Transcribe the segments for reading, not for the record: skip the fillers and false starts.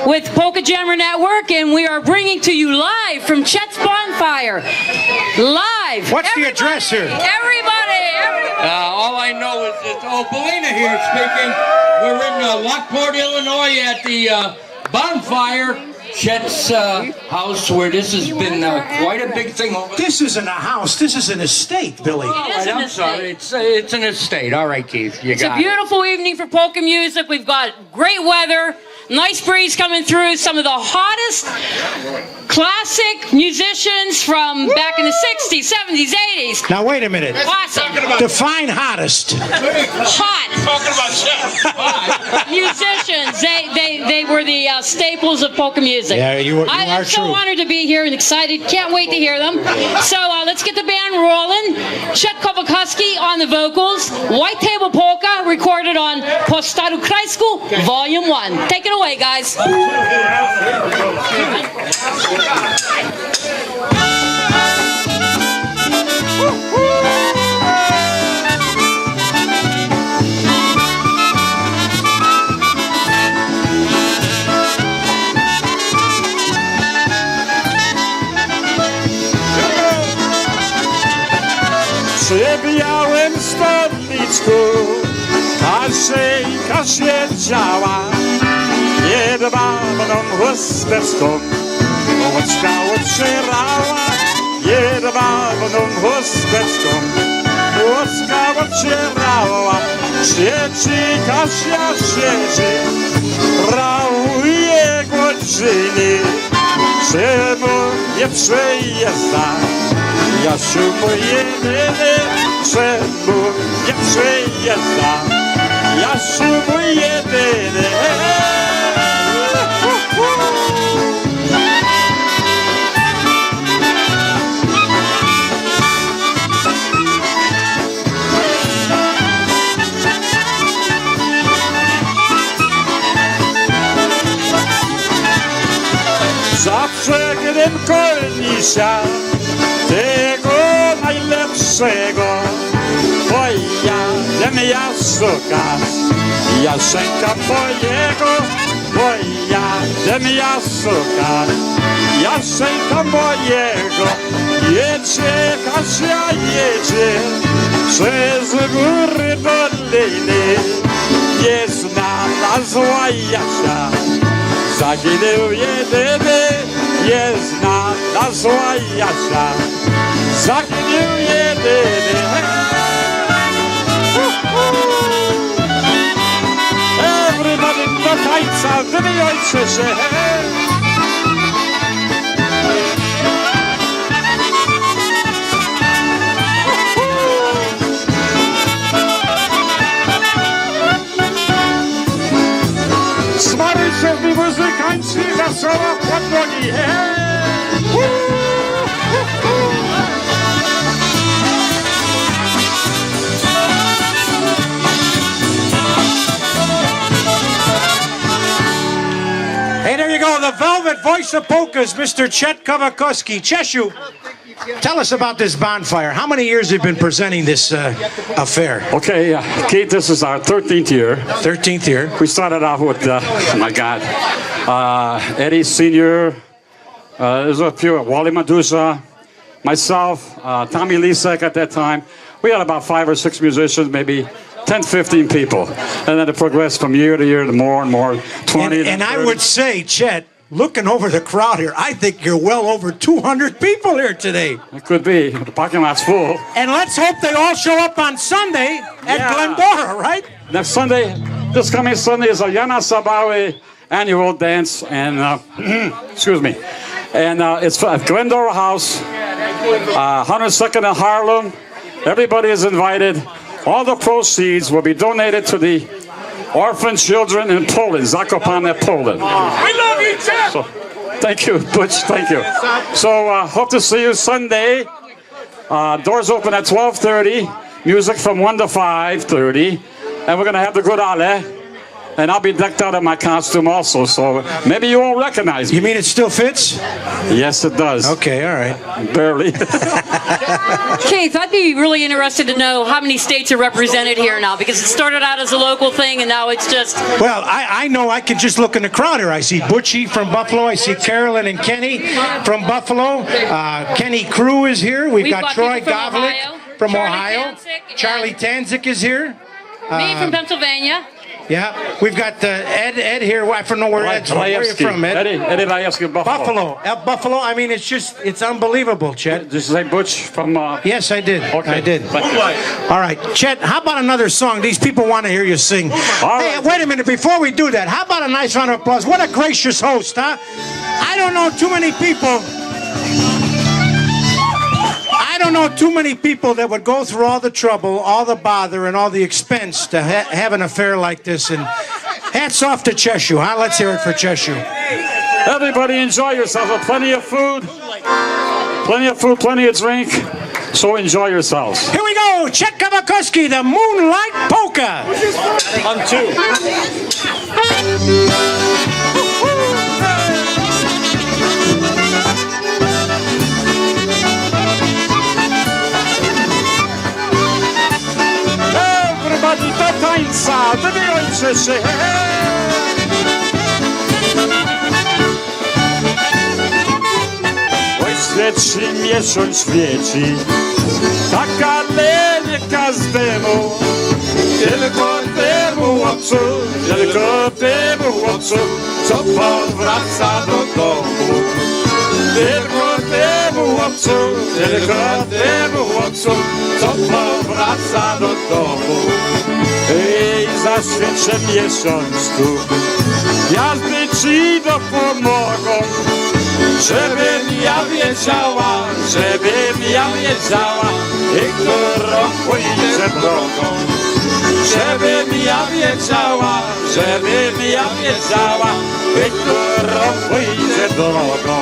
with Polka Jammer Network, and we are bringing to you live from Chet's Bonfire. Live. What's the address here? Everybody. All I know is that, Belina here speaking. We're in Lockport, Illinois at the Bonfire, Chet's house, where this has been quite a big thing over there. This isn't a house, this is an estate, Billy. I'm sorry, it's an estate. All right, Keith, you got it. It's a beautiful evening for polka music. We've got great weather, nice breeze coming through, some of the hottest classic musicians from back in the 60s, 70s, 80s. Now wait a minute. Awesome. Define hottest. Hot. Talking about Chet. Musicians. They were the staples of polka music. Yeah, you are I'm so true. honored to be here and excited. Can't wait to hear them. So let's get the band rolling. Chet Kowalkowski on the vocals. White Table Polka recorded on Po Staru Krajsku, Volume 1. Take it away, guys. Przy białym stolniczku Kaszyjka siedziała jedwabną chusteczką Łoczka ocierała jedwabną chusteczką Łoczka ocierała Siedzi Kasia siedzi Rałuje godziny Czemu nie przyjeżdża Jasiu mój jedyny, czemu nie przyjeżdża? Jasiu mój jedyny. Zawsze gdym kolnisia tego najlepszego, bo ja szukać, Jaszenka mojego, bo ja szukać, Jaszenka mojego, jedzie Kasia jedzie, przez góry doliny, nie znalazła Jasia, zaginął jedyny. Nie znalazła Jasia, zaginął jedyny. Everybody do tańca, wymieniajcie się. Smarujcie mi muzykanci, wesoło pod nogi. Hey, there you go, the velvet voice of polkas, Mr. Chet Kowalkowski. Cheshu, tell us about this bonfire. How many years have you been presenting this affair? Okay, Keith, this is our 13th year. 13th year. We started off with, oh my God, Eddie Sr., there's a few, Wally Medusa, myself, Tommy Lisek at that time. We had about 5 or 6 musicians, maybe 10, 15 people. And then it progressed from year to year to more and more, 20 And I would say, Chet, looking over the crowd here, I think you're well over 200 people here today. It could be. The parking lot's full. And let's hope they all show up on Sunday at Glendora, right? Next Sunday, this coming Sunday is a Yana Sabawi annual dance, and excuse me, and it's at Glendora House, 102nd and Harlem. Everybody is invited. All the proceeds will be donated to the orphan children in Poland, Zakopane, Poland. We love you, Chet! So, thank you, Butch, thank you. So, hope to see you Sunday. Doors open at 12:30. Music from 1 to 5:30. And we're going to have the good Ale. And I'll be decked out in my costume also, so maybe you won't recognize me. You mean it still fits? Yes, it does. Okay, all right. Barely. Keith, I'd be really interested to know how many states are represented here now, because it started out as a local thing and now it's just... Well, I know I can just look in the crowd here. I see Butchie from Buffalo. I see Carolyn and Kenny from Buffalo. Kenny Crew is here. We've got Troy Govlick from Ohio. Charlie Tanzik is here. Me from Pennsylvania. Yeah, we've got Ed here. I don't know where Ed's from. Where are you from, Ed? Eddie Laevsky, Buffalo. Buffalo. I mean, it's unbelievable, Chet. Did you say Butch from... Yes, I did. Okay. I did. All right, Chet, how about another song? These people want to hear you sing. Hey, wait a minute. Before we do that, how about a nice round of applause? What a gracious host, huh? I don't know too many people... I don't know too many people that would go through all the trouble, all the bother, and all the expense to have an affair like this. And hats off to Cheshu, huh? Let's hear it for Cheshu. Everybody enjoy yourselves. Plenty of food, plenty of drink. So enjoy yourselves. Here we go. Chet Kowalkowski, the Moonlight Polka. On two. Everybody do tańca, wybierajcie się. Oj, świeci miesiąc świeci, tak ale nie każdemu, tylko temu chłopcu, co powraca do domu. Tylko temu chłopcu, co powraca do domu. Ej, zaświecę miesiączku, gwiazdy ci dopomogą, żebym ja wiedziała, i którą pójdzie drogą. Żebym ja wiedziała, i którą pójdzie drogą.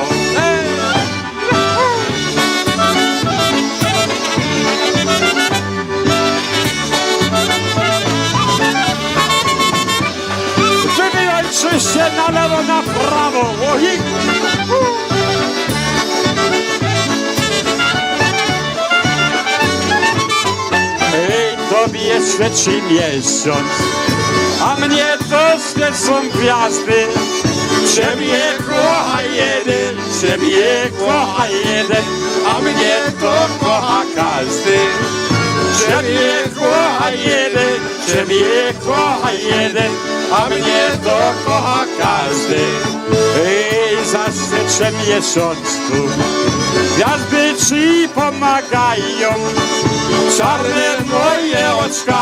Wybijajcie się na lewo, na prawo. Ej, tobie świeci miesiąc, a mnie to świecą gwiazdy. Ciebie kocha jeden, a mnie to kocha każdy. Ciebie kocha jeden, a mnie to kocha każdy. Ej, zaświecę miesiączku, gwiazdy ci pomagają. Czarne moje oczka,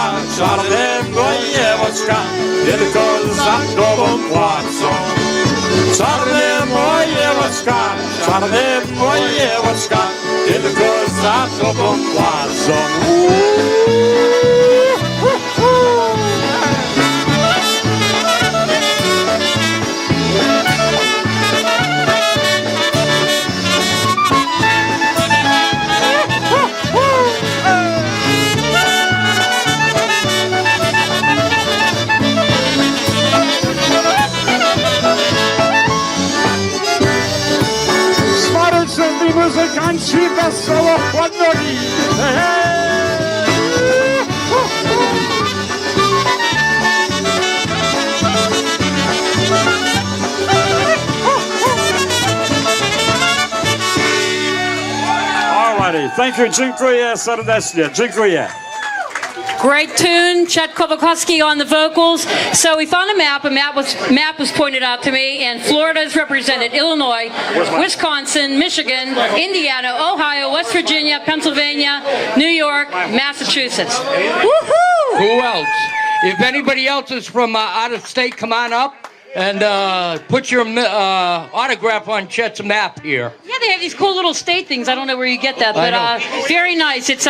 tylko za tobą płacą. Czarne moje oczka, tylko za tobą płacą. Muzykanci wesoło chłodnoli. Alrighty, thank you, dziękuję serdecznie, dziękuję. Great tune, Chet Kowalkowski on the vocals. So we found a map. Map was pointed out to me, and Florida is represented. Illinois, Wisconsin, Michigan, Indiana, Ohio, West Virginia, Pennsylvania, New York, Massachusetts. Woohoo! Who else? If anybody else is from out of state, come on up and put your autograph on Chet's map here. Yeah, they have these cool little state things. I don't know where you get that, but very nice. It's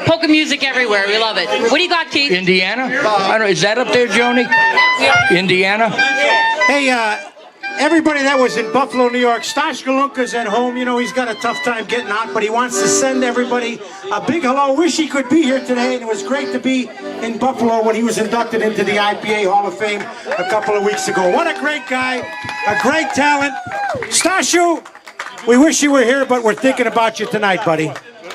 polka music everywhere. We love it. What do you got, Keith? Indiana? I don't know. Is that up there, Joni? Indiana? Hey, everybody that was in Buffalo, New York, Stash Galunka's at home. You know, he's got a tough time getting out, but he wants to send everybody a big hello. Wish he could be here today, and it was great to be in Buffalo when he was inducted into the IPA Hall of Fame a couple of weeks ago. What a great guy, a great talent. Stashu, we wish you were here, but we're thinking about you tonight, buddy.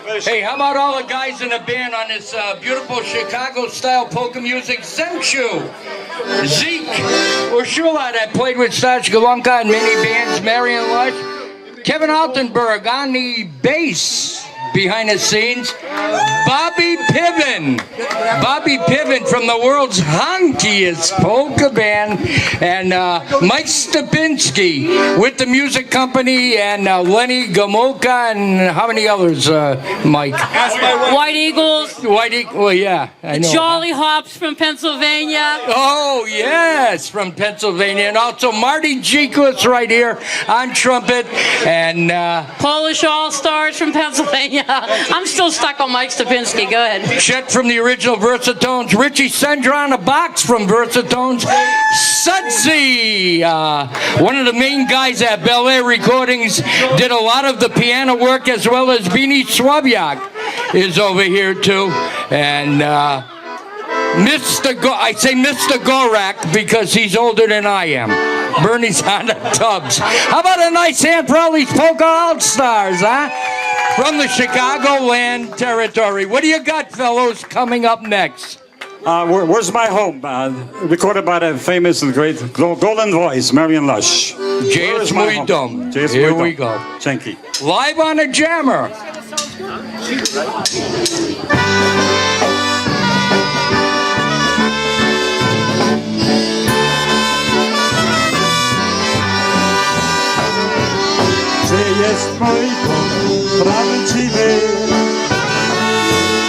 Hey, how about all the guys in the band on this beautiful Chicago-style polka music? Zemshu, Zeke, Urshula that played with Stash Galunka and many bands, Marion Lush, Kevin Altenberg on the bass behind the scenes, Bobby Piven from the world's honkiest polka band, and Mike Stapinski with the music company, and Lenny Gomolka, and how many others, Mike? White Eagles. Well, yeah, I know. Jolly Hops from Pennsylvania. Oh, yes, from Pennsylvania. And also Marty Jekus right here on trumpet, and Polish All-Stars from Pennsylvania. I'm still stuck on Mike Stapinski. Go ahead. Chet from the original Versatones, Richie Sendra on a box from Versatones, Sudsy, one of the main guys at Bel Air Recordings, did a lot of the piano work, as well as Beanie Swabiak is over here too, and I say Mr. Gorak because he's older than I am. Bernie's on the tubs. How about a nice hand for all these polka all-stars, huh? From the Chicagoland territory. What do you got, fellows, coming up next? Where's My Home? Recorded by the famous and great golden voice, Marion Lush. J.S. Muidom. Here we go. Thank you. Live on a jammer. Czy jest mój dom prawdziwy?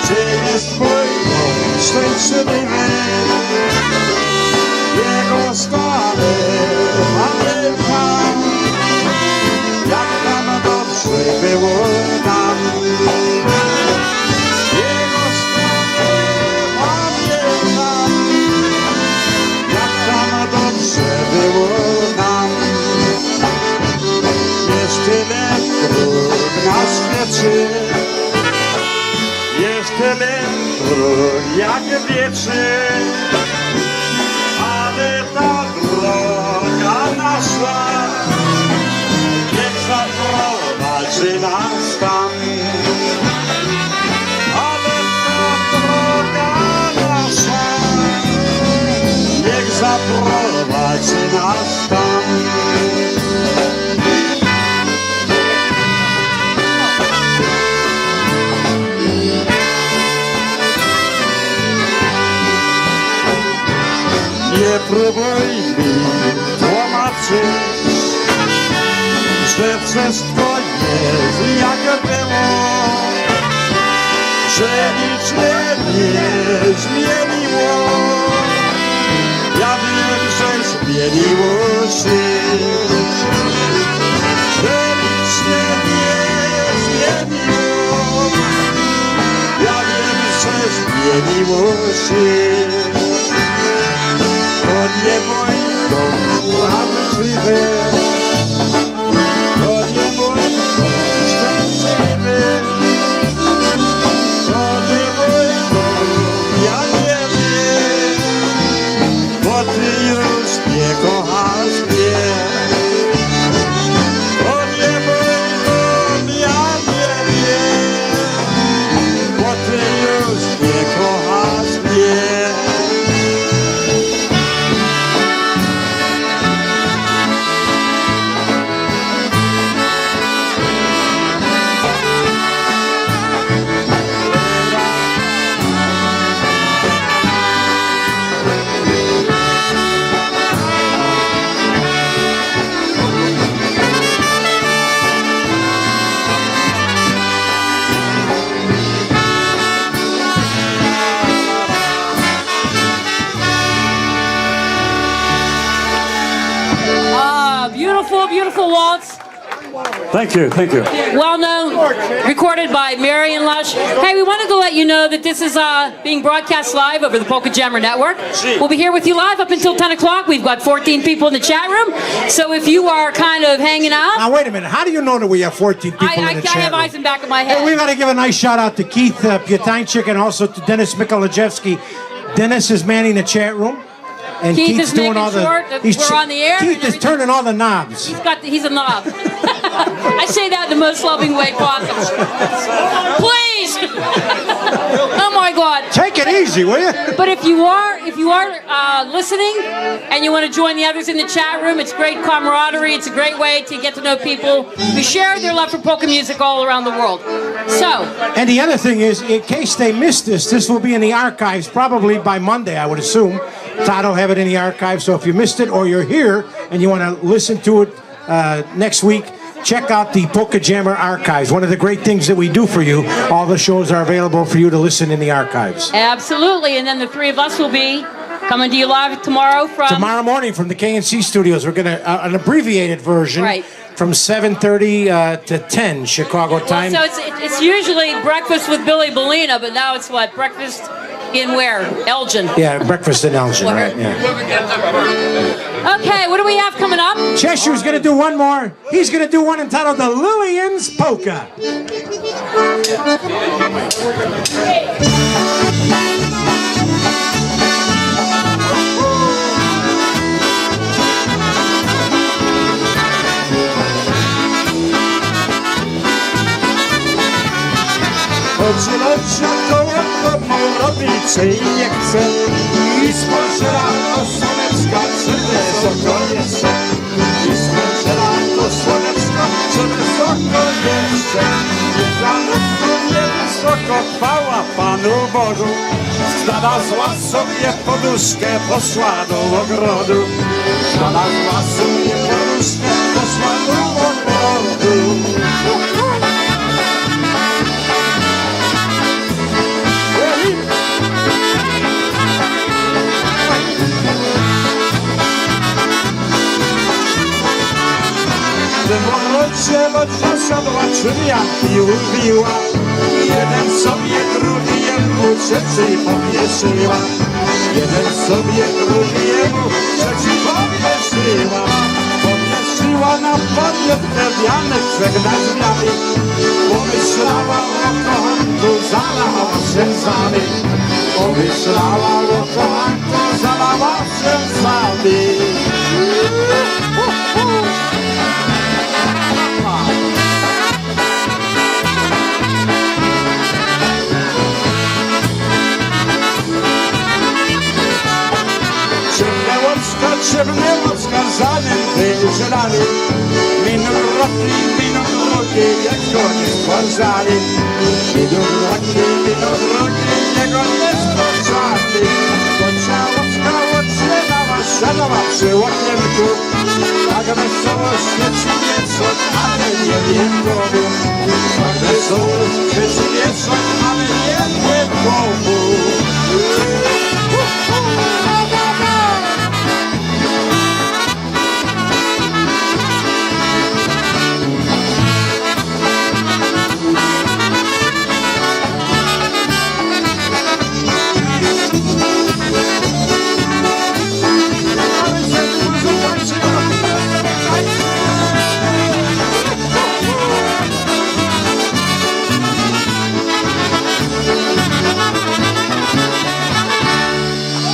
Czy jest mój dom szczęśliwy? Jego stary pamiętam, jak tam dobrze było nam. Jego stary pamiętam, jak tam dobrze było nam. Jest tyle dróg na świecie, jest tyle dróg jak wieczy, ale ta droga nasza niech zaprowadzi nas tam. Ale ta droga nasza niech zaprowadzi nas tam. Nie próbuj mi tłumaczyć, że wszystko jest jak było, że nic nie zmieniło. Ja wiem, że zmieniło się, że nic nie zmieniło. Ja wiem, że zmieniło się. To nie mój dom prawdziwy, to nie mój dom szczęśliwy, to nie mój dom, ja nie wiem, bo ty już nie kochasz mnie. To nie mój dom, ja nie wiem, bo ty już nie kochasz mnie. Beautiful waltz Thank you, thank you. Well known, recorded by Mary and Lush. Hey, we wanted to let you know that this is being broadcast live over the Polka Jammer Network. We'll be here with you live up until 10 o'clock. We've got 14 people in the chat room. So if you are kind of hanging out. Now, wait a minute. How do you know that we have 14 people in the chat room? I have eyes in the back of my head. Hey, we've got to give a nice shout out to Keith Pietańczyk and also to Dennis Mikolajewski. Dennis is manning the chat room. And Keith Keith's is doing making all the. sure that we're on the air. Keith is turning all the knobs. He's a knob. I say that in the most loving way possible. Please. Oh my God. Take it easy, will you? But if you are listening and you want to join the others in the chat room, it's great camaraderie. It's a great way to get to know people who share their love for polka music all around the world. So. And the other thing is, in case they missed this will be in the archives probably by Monday, I would assume. Todd will have it in the archives, so if you missed it or you're here and you want to listen to it next week, check out the Polka Jammer archives. One of the great things that we do for you, all the shows are available for you to listen in the archives. Absolutely, and then the three of us will be coming to you live tomorrow morning from the KNC studios. We're going to an abbreviated version. Right. From 7:30 to 10 Chicago time. So it's usually breakfast with Billy Bellina, but now it's what? Breakfast in where? Elgin. Yeah, breakfast in Elgin, right, yeah. Okay, what do we have coming up? Cheshire's going to do one more. He's going to do one entitled The Lillian's Polka. Oddzielacza kołem domu robić jej nie chce I spojrzała do słoneczka, czy wysoko jeszcze I spojrzała do słoneczka, czy wysoko jeszcze Wielkanówku niewysoko, chwała Panu Bogu Znalazła sobie poduszkę, poszła do ogrodu Znalazła sobie poduszkę, poszła do ogrodu W ogrodzie lodzia siadła, czynianki ubiła Jeden sobie, drugi jemu, trzeci powieszyła Jeden sobie, drugi jemu, trzeci powieszyła Powieszyła na pamiątkę wianek trzech na zmiany Pomyślała o kochanku, zalała się łzami Pomyślała o kochanku, zalała się łzami Ciemne łóżka zanim wyżerali Minął roki, jak go nie spłaszali Minął roki, jego nie spłaszali Kocia łóżka odsiadała, siadała przy okienku Tak wesoło świeci wieczór, ale nie wiem komu Tak wesoło świeci wieczór, ale nie wiem komu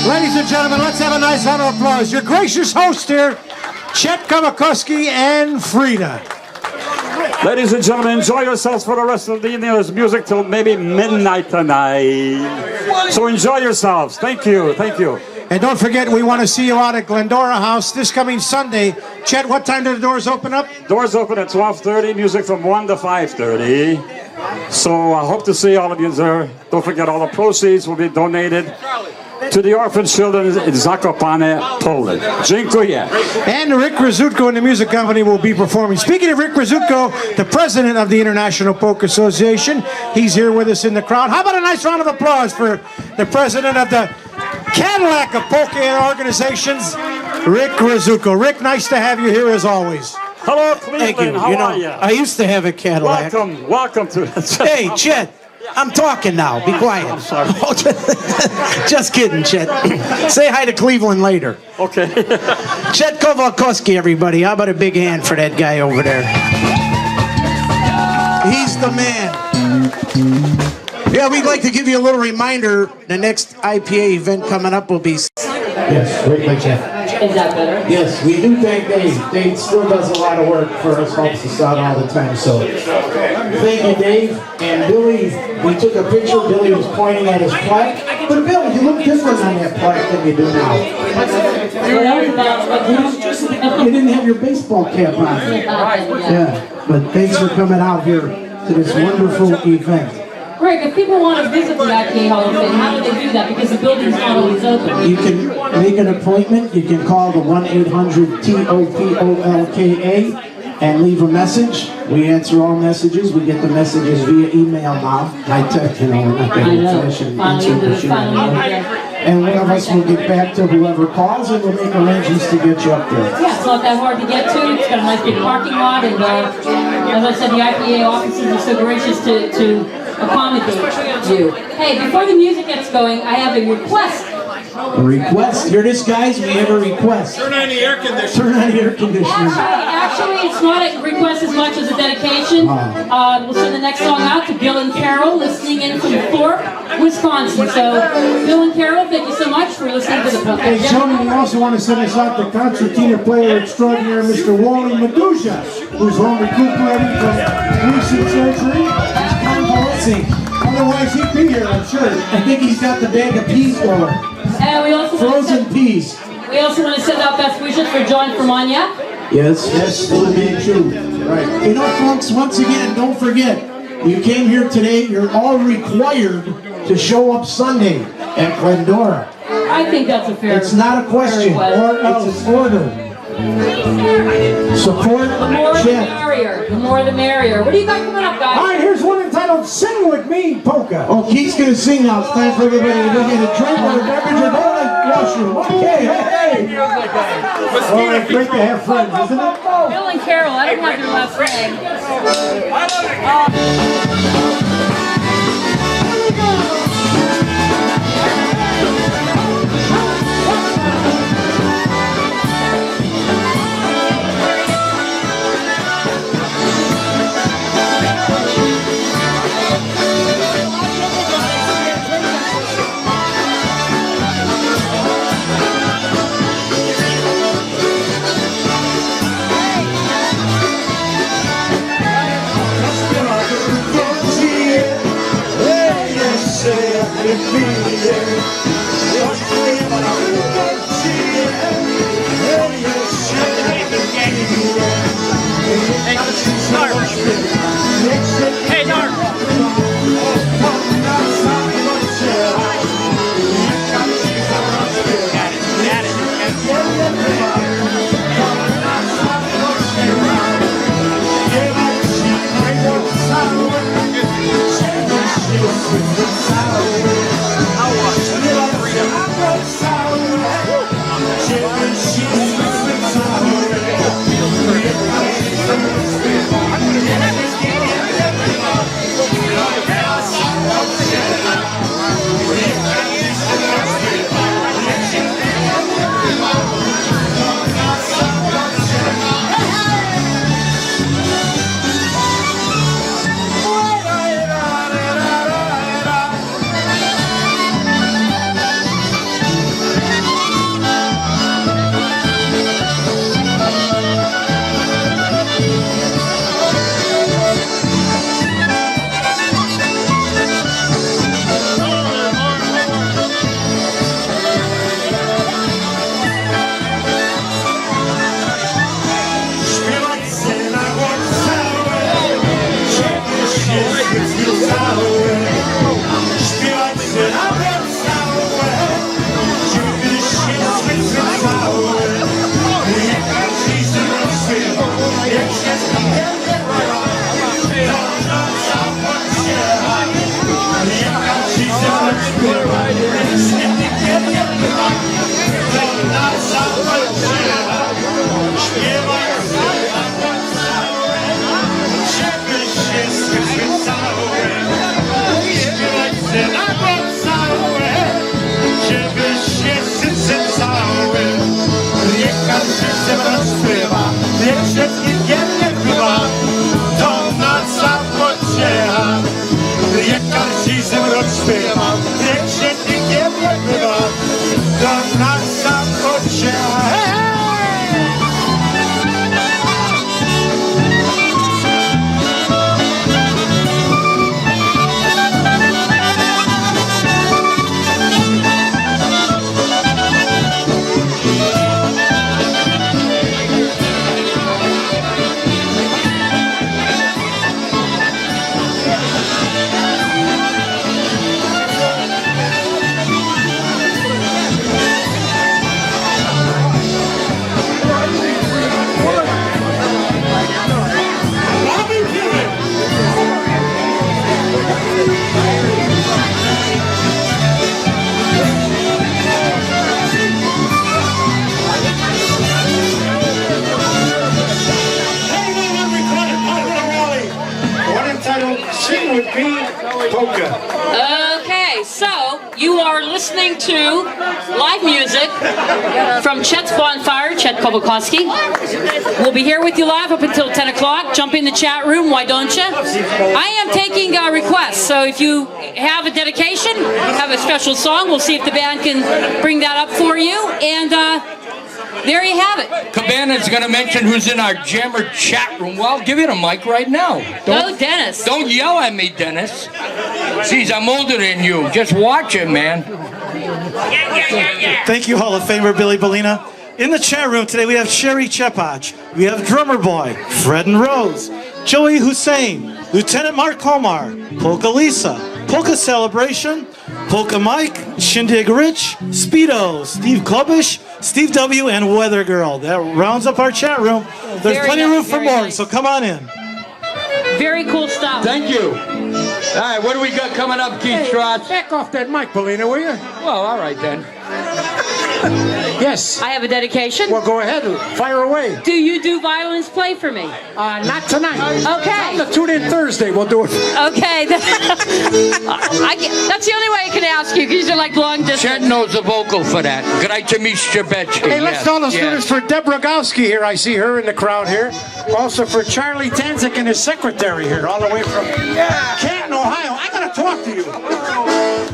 Ladies and gentlemen, let's have a nice round of applause. Your gracious host here, Chet Kowalkowski and Frida. Ladies and gentlemen, enjoy yourselves for the rest of the evening. There's music till maybe midnight tonight. So enjoy yourselves. Thank you. Thank you. And don't forget, we want to see you out at Glendora House this coming Sunday. Chet, what time do the doors open up? Doors open at 12:30, music from 1 to 5:30. So I hope to see all of you there. Don't forget, all the proceeds will be donated to the orphan children in Zakopane, Poland. Dziękuję. And Rick Rizutko and the music company will be performing. Speaking of Rick Rizutko, the president of the International Polka Association, he's here with us in the crowd. How about a nice round of applause for the president of the Cadillac of Polka organizations, Rick Rizutko. Rick, nice to have you here as always. Hello, Thank Cleveland. you. How You know, are you? I used to have a Cadillac. Welcome to. Hey, Chet, I'm talking now. Be quiet. I'm sorry. Just kidding, Chet. Say hi to Cleveland later. Okay. Chet Kowalkowski, everybody. How about a big hand for that guy over there? He's the man. Yeah, we'd like to give you a little reminder. The next IPA event coming up will be... Yes, right, like Chet. Is that better? Yes, we do thank Dave. Dave still does a lot of work for us, helps us out all the time. So thank you, Dave. And Billy, we took a picture. Billy was pointing at his plaque. But Bill, you look different on that plaque than you do now. You didn't have your baseball cap on. Yeah, but thanks for coming out here to this wonderful event. Greg, if people want to visit the IPA Hall of Fame, how do they do that? Because the building's not always open. You can make an appointment. You can call the 1-800-TOPOLKA and leave a message. We answer all messages. We get the messages via email now. I text, we're not getting and one of us will get back to whoever calls and we'll make arrangements to get you up there. Yeah, it's not that hard to get to. It's got a nice big parking lot, and as I said, the IPA offices are so gracious to accommodate you. Hey, before the music gets going, I have a request. A request? Hear this, guys? We have a request. Turn on the air conditioner. Turn on the air conditioner. Actually, it's not a request as much as a dedication. We'll send the next song out to Bill and Carol, listening in from Thorpe, Wisconsin. So, Bill and Carol, thank you so much for listening to the podcast. Hey, gentlemen, we also want to send us out to concertina player extraordinaire Mr. Wally Medusa, who's home recuperating from recent surgery. He's convalescing. Otherwise, he'd be here, I'm sure. I think he's got the bag of peas going. And we also Frozen peas. We also want to send out best wishes for John Fermania. Yes, it'll be true. Right. You know, folks, once again, don't forget, you came here today, you're all required to show up Sunday at Glendora. I think that's a fair. It's not a question, or it's an order. Support The more the Chet. merrier. The more the merrier. What do you got coming up, guys? All right, here's one entitled "Sing With Me, Polka." Oh, Keith's gonna sing now. It's time for everybody to go get a drink or a beverage or go to the washroom. Okay, hey. Well, it's great to have friends, isn't it? Bill and Carol, I don't have their last name. Hey, Dark. Śpiewaj, Polka. Okay, so you are listening to live music from Chet's Bonfire, Chet Kowalkowski. We'll be here with you live up until 10 o'clock. Jump in the chat room, why don't you? I am taking requests, so if you have a dedication, have a special song, we'll see if the band can bring that up for you. And there you have it. Cabana's going to mention who's in our Jammer chat room. Well, I'll give you the mic right now. Go, Dennis. Don't yell at me, Dennis. Jeez, I'm older than you. Just watch it, man. Thank you, Hall of Famer Billy Bellina. In the chat room today, we have Sherry Chepach, we have Drummer Boy, Fred and Rose, Joey Hussein, Lieutenant Mark Komar, Polka Lisa, Polka Celebration, Polka Mike, Shindig Rich, Speedo, Steve Klobush, Steve W, and Weather Girl. That rounds up our chat room. There's plenty of room for more, so come on in. Very cool stuff. Thank you. All right, what do we got coming up, Keith Strauss? Back off that mic, Bellina, will you? Well, all right then. Yes. I have a dedication. Well, go ahead. Fire away. Do you do violins play for me? Not tonight. Okay. The tune in Thursday. We'll do it. Okay. That's the only way I can ask you, because you're like long distance. Chet knows the vocal for that. Grajcie Mistrzebecky. Hey, let's call the students for Deborah Gowski here. I see her in the crowd here. Also for Charlie Tanzik and his secretary here, all the way from Canton, Ohio. I got to talk to you.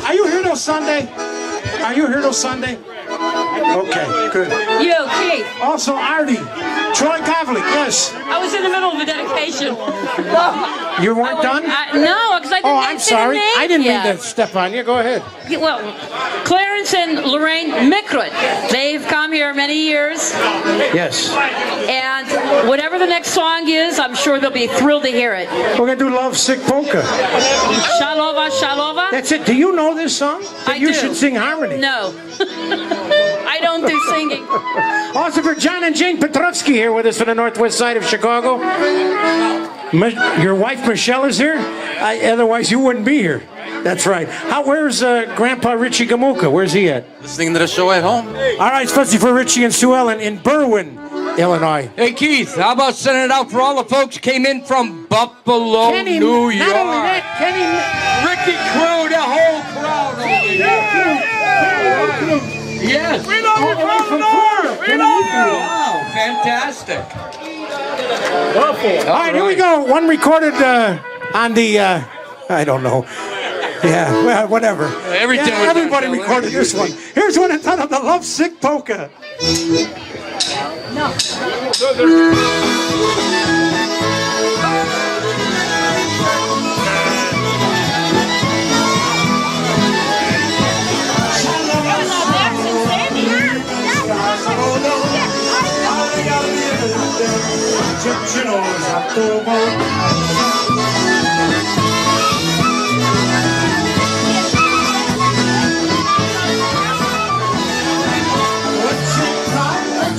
Are you here till Sunday? Are you here till Sunday? Okay, good. You, Keith. Also, Artie, Troy Kavlik, yes. I was in the middle of a dedication. You weren't done? No, because I didn't I'm sorry. I didn't mean yet. to step on you. Go ahead. Well, Clarence and Lorraine Mikrut, they've come here many years. Yes. And whatever the next song is, I'm sure they'll be thrilled to hear it. We're going to do Love Sick Polka. Shalova, Shalova. That's it. Do you know this song? You should sing harmony. No. I don't do singing. Also for John and Jane Petrovsky here with us from the northwest side of Chicago. Your wife Michelle is here? Otherwise you wouldn't be here. That's right. Where's Grandpa Richie Gamuka? Where's he at? Listening to the show at home. All right, especially for Richie and Sue Ellen in Berwyn, Illinois. Hey, Keith, how about sending it out for all the folks who came in from Buffalo, New York? Not only that, Ricky Crew, the whole crowd over here. Yes. We know we're from the north. We know. Wow, fantastic. All right, here we go. One recorded on the, I don't know. Yeah, well, whatever. Everything was everybody recorded this one. Here's one entitled The Love Sick Polka. Dziewczyno za tobą.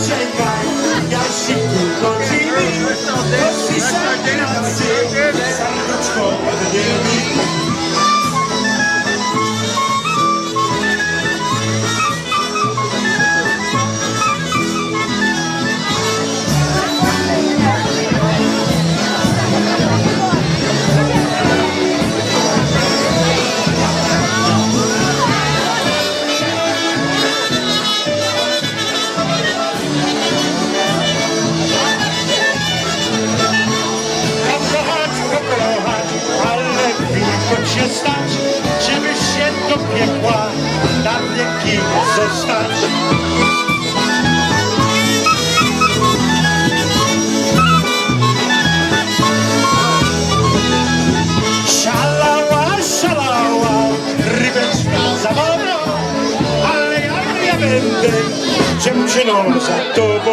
Czekaj, ja się tu godzimy. Jeśli serduszko odmieni. Się stać, żeby się do piekła na wieki zostać. Szalała, szalała, rybeczka za wodą, ale ja będę dziewczyną za tobą.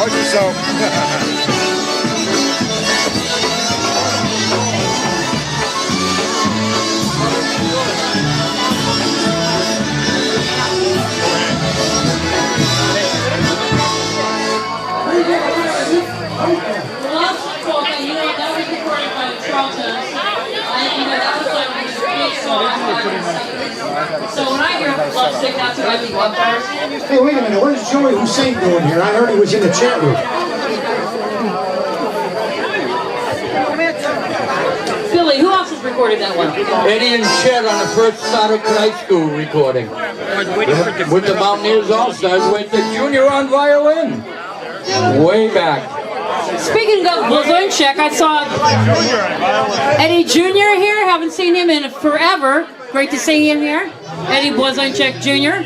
Watch yourself. That was recorded by the Charlton. That was like So when I hear lovesick, that's what I think of first. Hey, wait a minute. Where's Joey Hussein doing here? I heard he was in the chat room. Billy, who else has recorded that one? Eddie and Chet on the first Stoddard High School recording. With the Mountaineers All-Stars with the junior on violin. Way back. Speaking of Blazonczyk, I saw Eddie Jr. here. Haven't seen him in forever. Great to see him here. Eddie Blazonczyk Jr.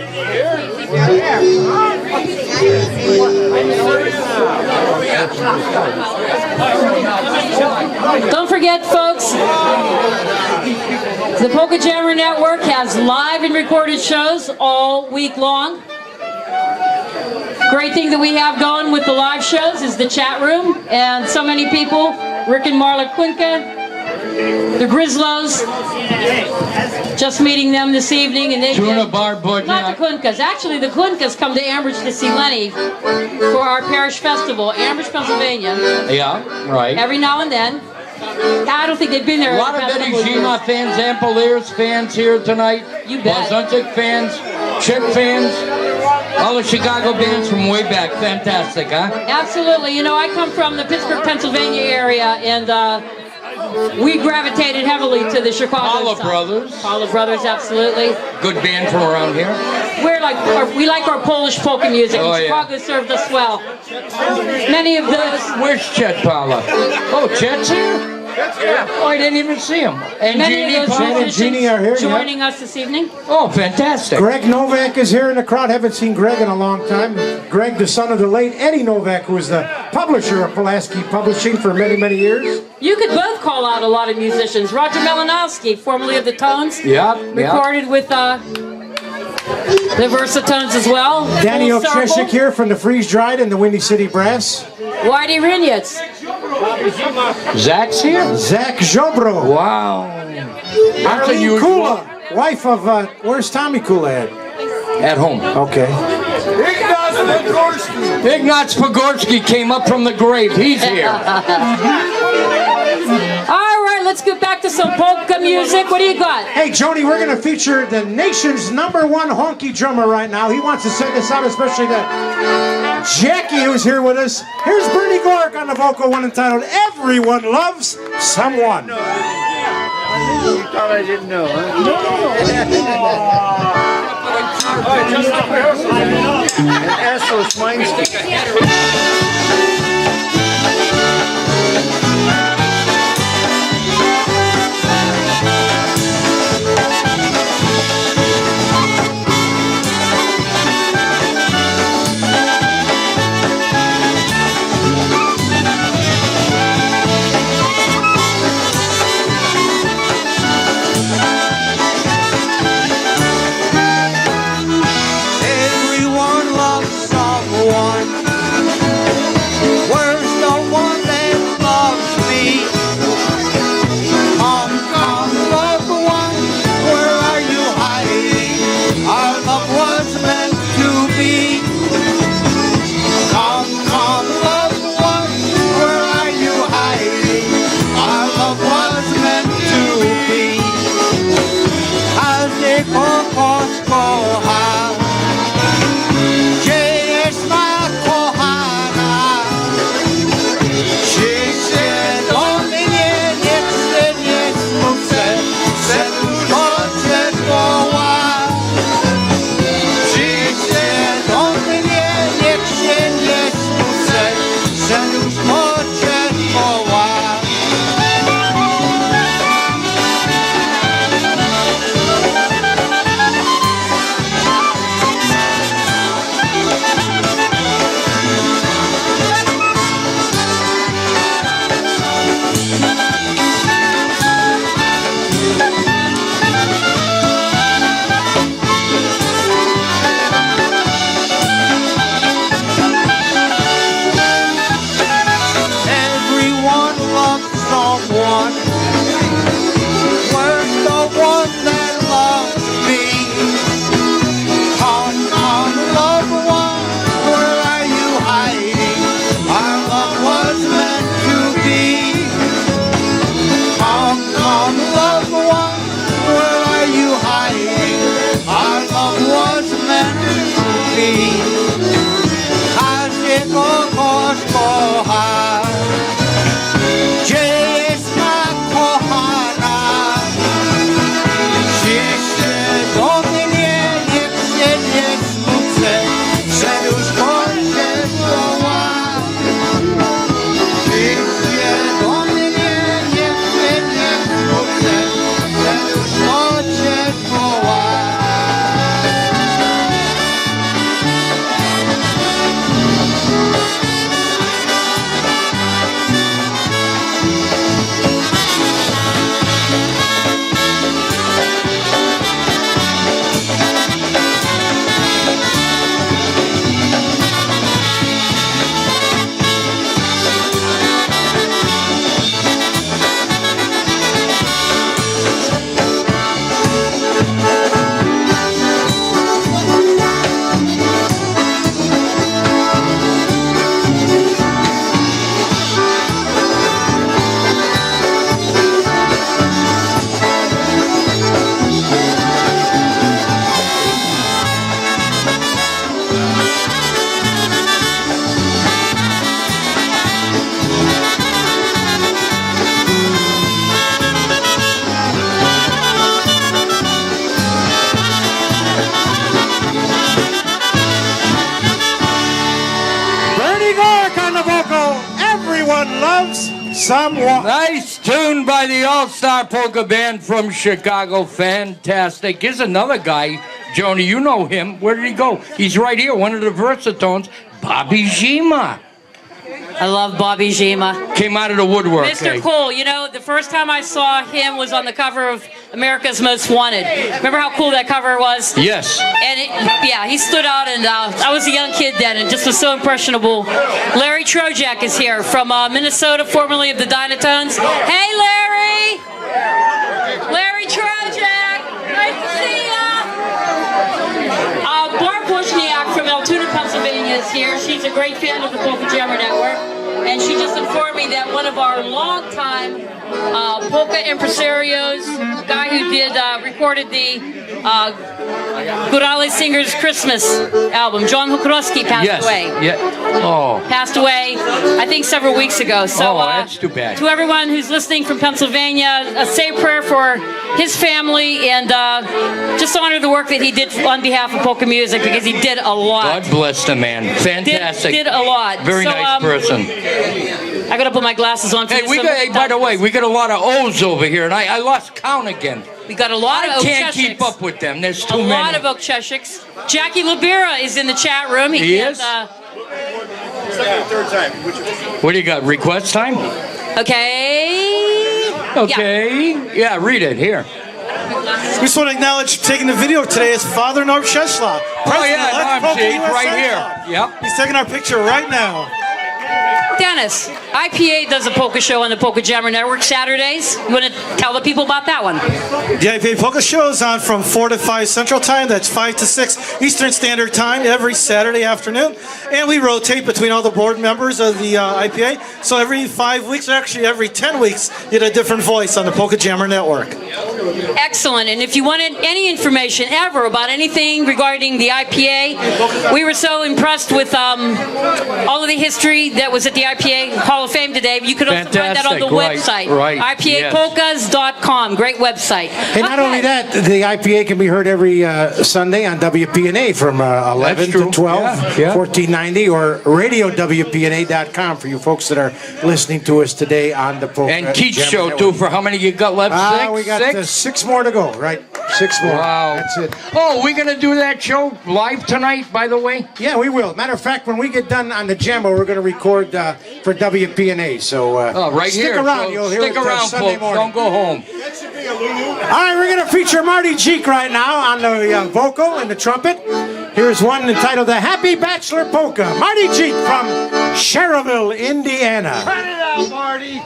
Don't forget, folks, the Polka Jammer Network has live and recorded shows all week long. Great thing that we have going with the live shows is the chat room, and so many people, Rick and Marla Quinca, the Grislows, just meeting them this evening, and they Tuna Bar Bud. not the Quinkas. Actually, the Quinkas come to Ambridge to see Lenny for our parish festival, Ambridge, Pennsylvania. Yeah, right. Every now and then. I don't think they've been there. A lot of Eddie Gima fans, Ampoliers fans here tonight. You bet. Blazonczyk fans, Chet fans, all the Chicago bands from way back. Fantastic, huh? Absolutely. You know, I come from the Pittsburgh, Pennsylvania area, and we gravitated heavily to the Chicago Paula side. Brothers. Paula Brothers, absolutely. Good band from around here. We like our Polish polka music, Oh, and yeah. Chicago served us well. Many of those. Where's Chet, Paula? Oh, Chet's here? Oh, I didn't even see him. And Many Jeannie, of those Paula? musicians Jeannie are here, joining us this evening. Oh, fantastic. Greg Novak is here in the crowd. Haven't seen Greg in a long time. Greg, the son of the late Eddie Novak, who was the publisher of Pulaski Publishing for many, many years. You could both call out a lot of musicians. Roger Melanowski, formerly of the Tones, Yep, recorded with the Versatones as well. Danny Full Circle. Oksheshik here from the Freeze Dried and the Windy City Brass. Whitey Rinyats. Zach's here? Zach Jobro. Wow. That's Arlene unusual. Kula, wife of, where's Tommy Kula at? At home. Okay. Ignaz Pogorski came up from the grave. He's here. All right, let's get back to some polka music. What do you got? Hey, Joni, we're going to feature the nation's #1 honky drummer right now. He wants to send us out, especially to Jackie, who's here with us. Here's Bernie Gork on the vocal one entitled Everyone Loves Someone. You thought I didn't know, huh? And Assos Weinstein. Everyone loves someone. loves someone. Nice tune by the All-Star Polka Band from Chicago. Fantastic. Here's another guy. Joni, you know him. Where did he go? He's right here, one of the versatones, Bobby Zima. I love Bobby Zima. Came out of the woodwork. Mr. Cool, you know, the first time I saw him was on the cover of America's Most Wanted. Remember how cool that cover was? Yes. And yeah, he stood out, and I was a young kid then and just was so impressionable. Larry Trojak is here from Minnesota, formerly of the Dynatones. Hey, Larry! Larry Trojak! Nice to see ya! Barb Wozniak from Altoona, Pennsylvania is here. She's a great fan of the Polka Jammer Network. And she just informed me that one of our longtime polka impresarios, guy who recorded the Górale Singers Christmas album, John Hukrowski, passed away. Yeah. Oh. Passed away, I think, several weeks ago. So, that's too bad. To everyone who's listening from Pennsylvania, say a prayer for his family and just honor the work that he did on behalf of polka music, because he did a lot. God bless the man. Fantastic. Did a lot. Very nice person. I gotta put my glasses on. Hey, by the way, we got a lot of O's over here, and I lost count again. We got a lot of I can't Okshechiks. keep up with them. There's too A many. lot of Okshechiks. Jackie Libera is in the chat room. He is? What do you got? Request time? Okay. Okay. Yeah, read it here. We just want to acknowledge taking the video today is Father Norm Sheslaw. Oh yeah, Norm, see, right here. Yep. He's taking our picture right now. Dennis, IPA does a polka show on the Polka Jammer Network Saturdays. You want to tell the people about that one? The IPA Polka Show is on from 4 to 5 Central Time. That's 5 to 6 Eastern Standard Time every Saturday afternoon. And we rotate between all the board members of the IPA. So every 5 weeks, or actually every 10 weeks, you get a different voice on the Polka Jammer Network. Excellent. And if you wanted any information ever about anything regarding the IPA, we were so impressed with all of the history that was at the IPA Hall of Fame today. You could also find that on the website. Right. IPApolkas.com. Great website. And not only that, the IPA can be heard every Sunday on WPNA from 11 to 12, 1490, or radiowpna.com for you folks that are listening to us today on the Polka And Keith's Jammer show, Network. too, for how many you got left? We got 6 more to go, right? 6 more. Wow. That's it. Oh, we're going to do that show live tonight, by the way? Yeah, we will. Matter of fact, when we get done on the Jammer, we're going to record for WPNA. So right stick here. around. So You'll hear stick it around, Sunday folks. morning. Don't go home. All right, we're going to feature Marty Cheek right now on the vocal and the trumpet. Here's one entitled The Happy Bachelor Polka. Marty Cheek from Cherville, Indiana. Cut it out, Marty.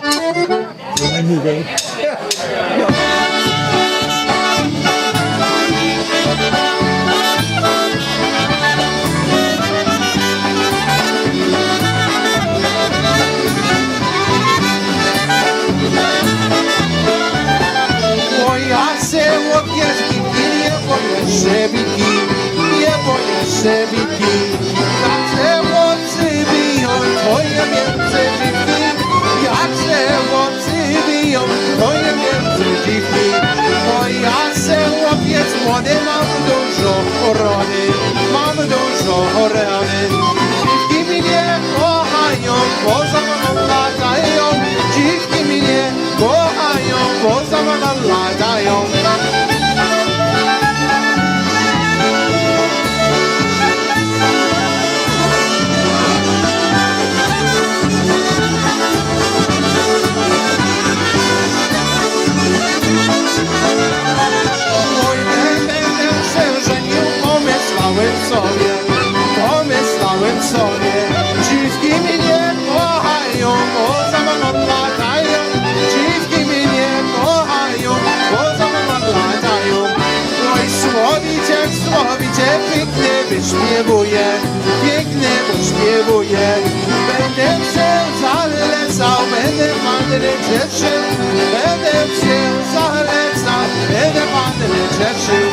Nie boję się biki, jak się łączy biją, twoje między dziki. Jak się łączy biją, twoje między dziki. Moja się łopiec młody, mam dużo rany. Dziwki mnie kochają, poza mną latają. Dziwki mnie kochają, poza mną latają. Pomyślałem sobie, dziwki mnie kochają, poza mną latają. Dziwki mnie kochają, poza mną latają. Oj, słowicie, pięknie wyśpiewuje, Będę się zalecał, będę panny cieszył. Będę się zalecał, będę panny cieszył.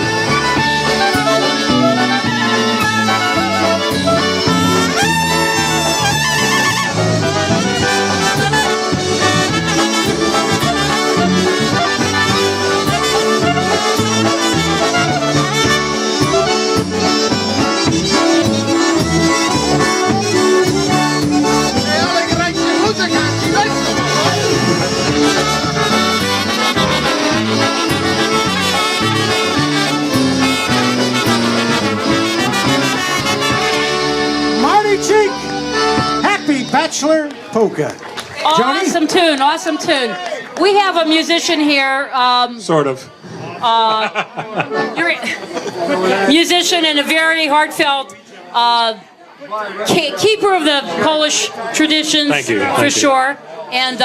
Ale grajcie muzykanci, Bachelor Polka. Johnny? Awesome tune, awesome tune. We have a musician here. Sort of. You're a musician and a very heartfelt keeper of the Polish traditions. Thank you. For sure. And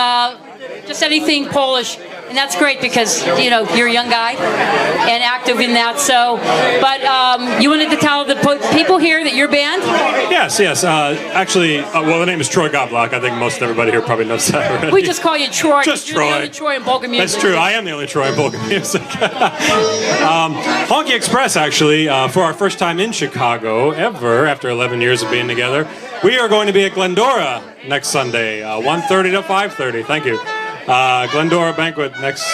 just anything Polish. And that's great because, you know, you're a young guy and active in that. So, but you wanted to tell the people here that your band? Yes. Actually, well, the name is Troy Goblock. I think most everybody here probably knows that already. We just call you Troy. Just You're Troy. the only Troy in polka music. That's true. I am the only Troy in polka music. Honky Express, actually, for our first time in Chicago ever, after 11 years of being together, we are going to be at Glendora next Sunday, 1:30 to 5:30. Thank you. Glendora Banquet next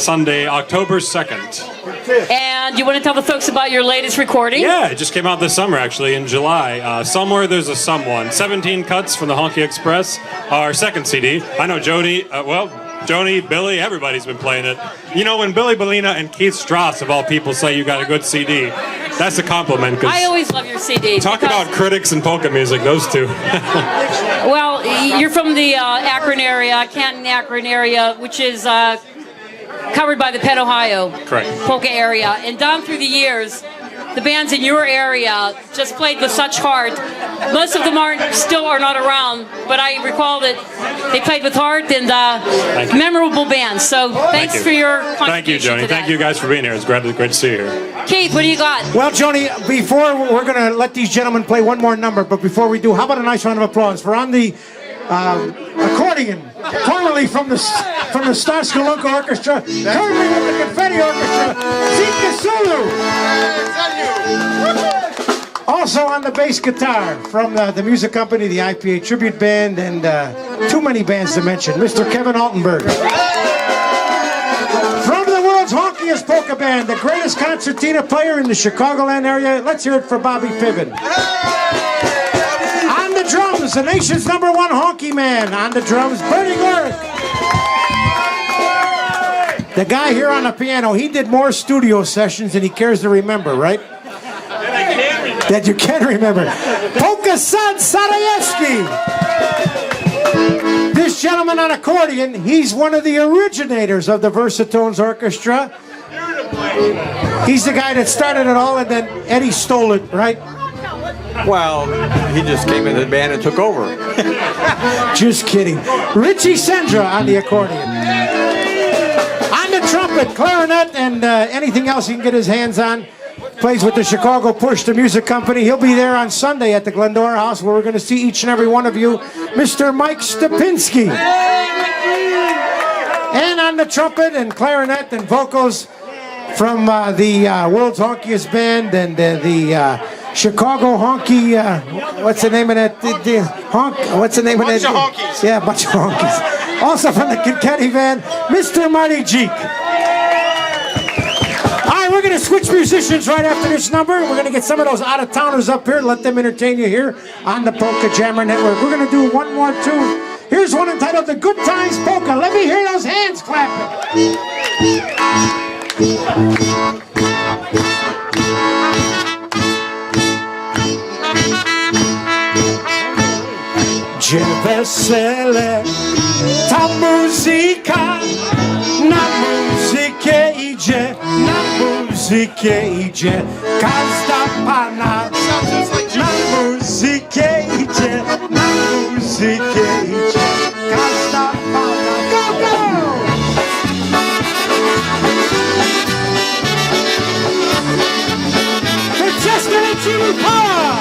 Sunday, October 2nd. And you want to tell the folks about your latest recording? Yeah, it just came out this summer, actually, in July. Somewhere There's a Someone. 17 cuts from the Honky Express, our second CD. I know Joni, Joni, Billy, everybody's been playing it. You know, when Billy Bellina and Keith Strauss, of all people, say you got a good CD, that's a compliment. I always love your CD. Talk about critics and polka music, those two. Well, you're from the Akron area, Canton, Akron area, which is covered by the Penn, Ohio Correct. polka area. And down through the years, the bands in your area just played with such heart. Most of them still are not around, but I recall that they played with heart and memorable bands. So thanks for your contribution. Thank you, Joni. to that. Thank you guys for being here. It's great to see you here. Keith, what do you got? Well, Joni, before we're going to let these gentlemen play one more number, but before we do, how about a nice round of applause for on the accordion, formerly from the Starsky Lunka Orchestra, currently with the Confetti Orchestra, Zika Sulu. Also on the bass guitar from the music company, the IPA Tribute Band, and too many bands to mention, Mr. Kevin Altenberg. From the world's honkiest polka band, the greatest concertina player in the Chicagoland area, let's hear it for Bobby Piven. On the drums, the nation's #1 honky man. On the drums, Bernie Gorick. The guy here on the piano, he did more studio sessions than he cares to remember, right? That you can remember. Polka Sad Sarajewski. This gentleman on accordion, he's one of the originators of the Versatones Orchestra. He's the guy that started it all, and then Eddie stole it, right? Well, he just came into the band and took over. Just kidding. Richie Sendra on the accordion. On the trumpet, clarinet, and anything else he can get his hands on. Plays with the Chicago Push, the music company. He'll be there on Sunday at the Glendora House, where we're going to see each and every one of you. Mr. Mike Stupinski. And on the trumpet and clarinet and vocals from the world's honkiest band and the Chicago honky. What's the name of that? What's the name of that? Bunch of honkies. Yeah, bunch of honkies. Also from the Kinketti band, Mr. Marty Jeek. We're going to switch musicians right after this number. We're going to get some of those out-of-towners up here, let them entertain you here on the Polka Jammer Network. We're going to do one more tune. Here's one entitled The Good Times Polka. Let me hear those hands clapping. Gdzie wesele, ta muzyka, na muzykę idzie, na muzykę idzie, każda pana, na muzykę idzie, na muzykę idzie, każda pana. Go, go! Francesca Lecini Power!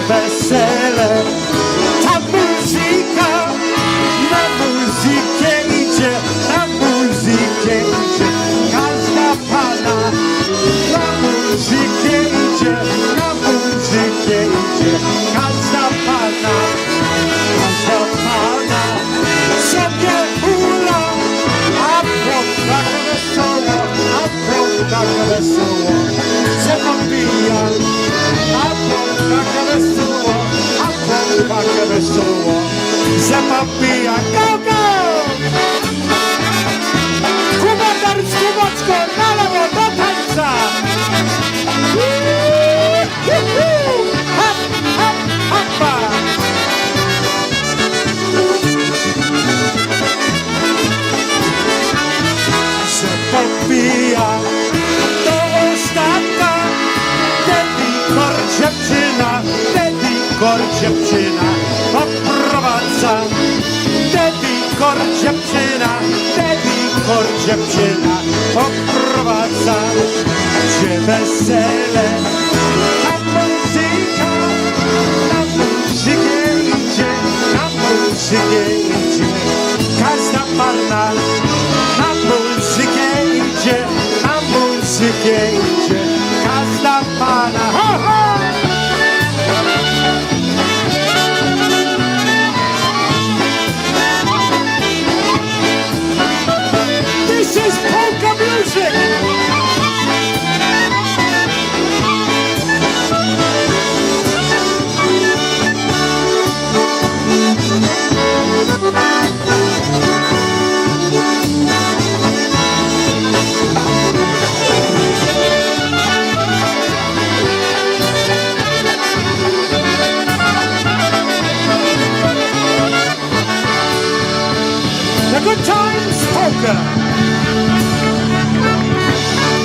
Wesele, ta muzyka, na muzykę idzie, na muzykę idzie, każda pana, na muzykę idzie, na muzykę idzie, każda pana, sobie hula, a prąd tak wesoło, a prąd tak wesoło, se popija, a prąd tak wesoło, a prąd tak kor dziewczyna oprowadza. Dedikor dziewczyna, dedikor dziewczyna oprowadza. Gdzie wesele, tam muzyka, na muzykę idzie, na muzykę idzie. Każda parna na muzykę idzie, na muzykę idzie. Każda pana. Ho, ho! This is polka music. The Good Times Polka.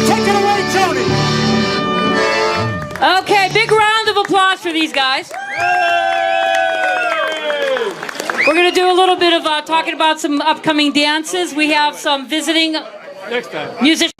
Take it away, Tony. Okay, big round of applause for these guys. We're going to do a little bit of talking about some upcoming dances. We have some visiting musicians.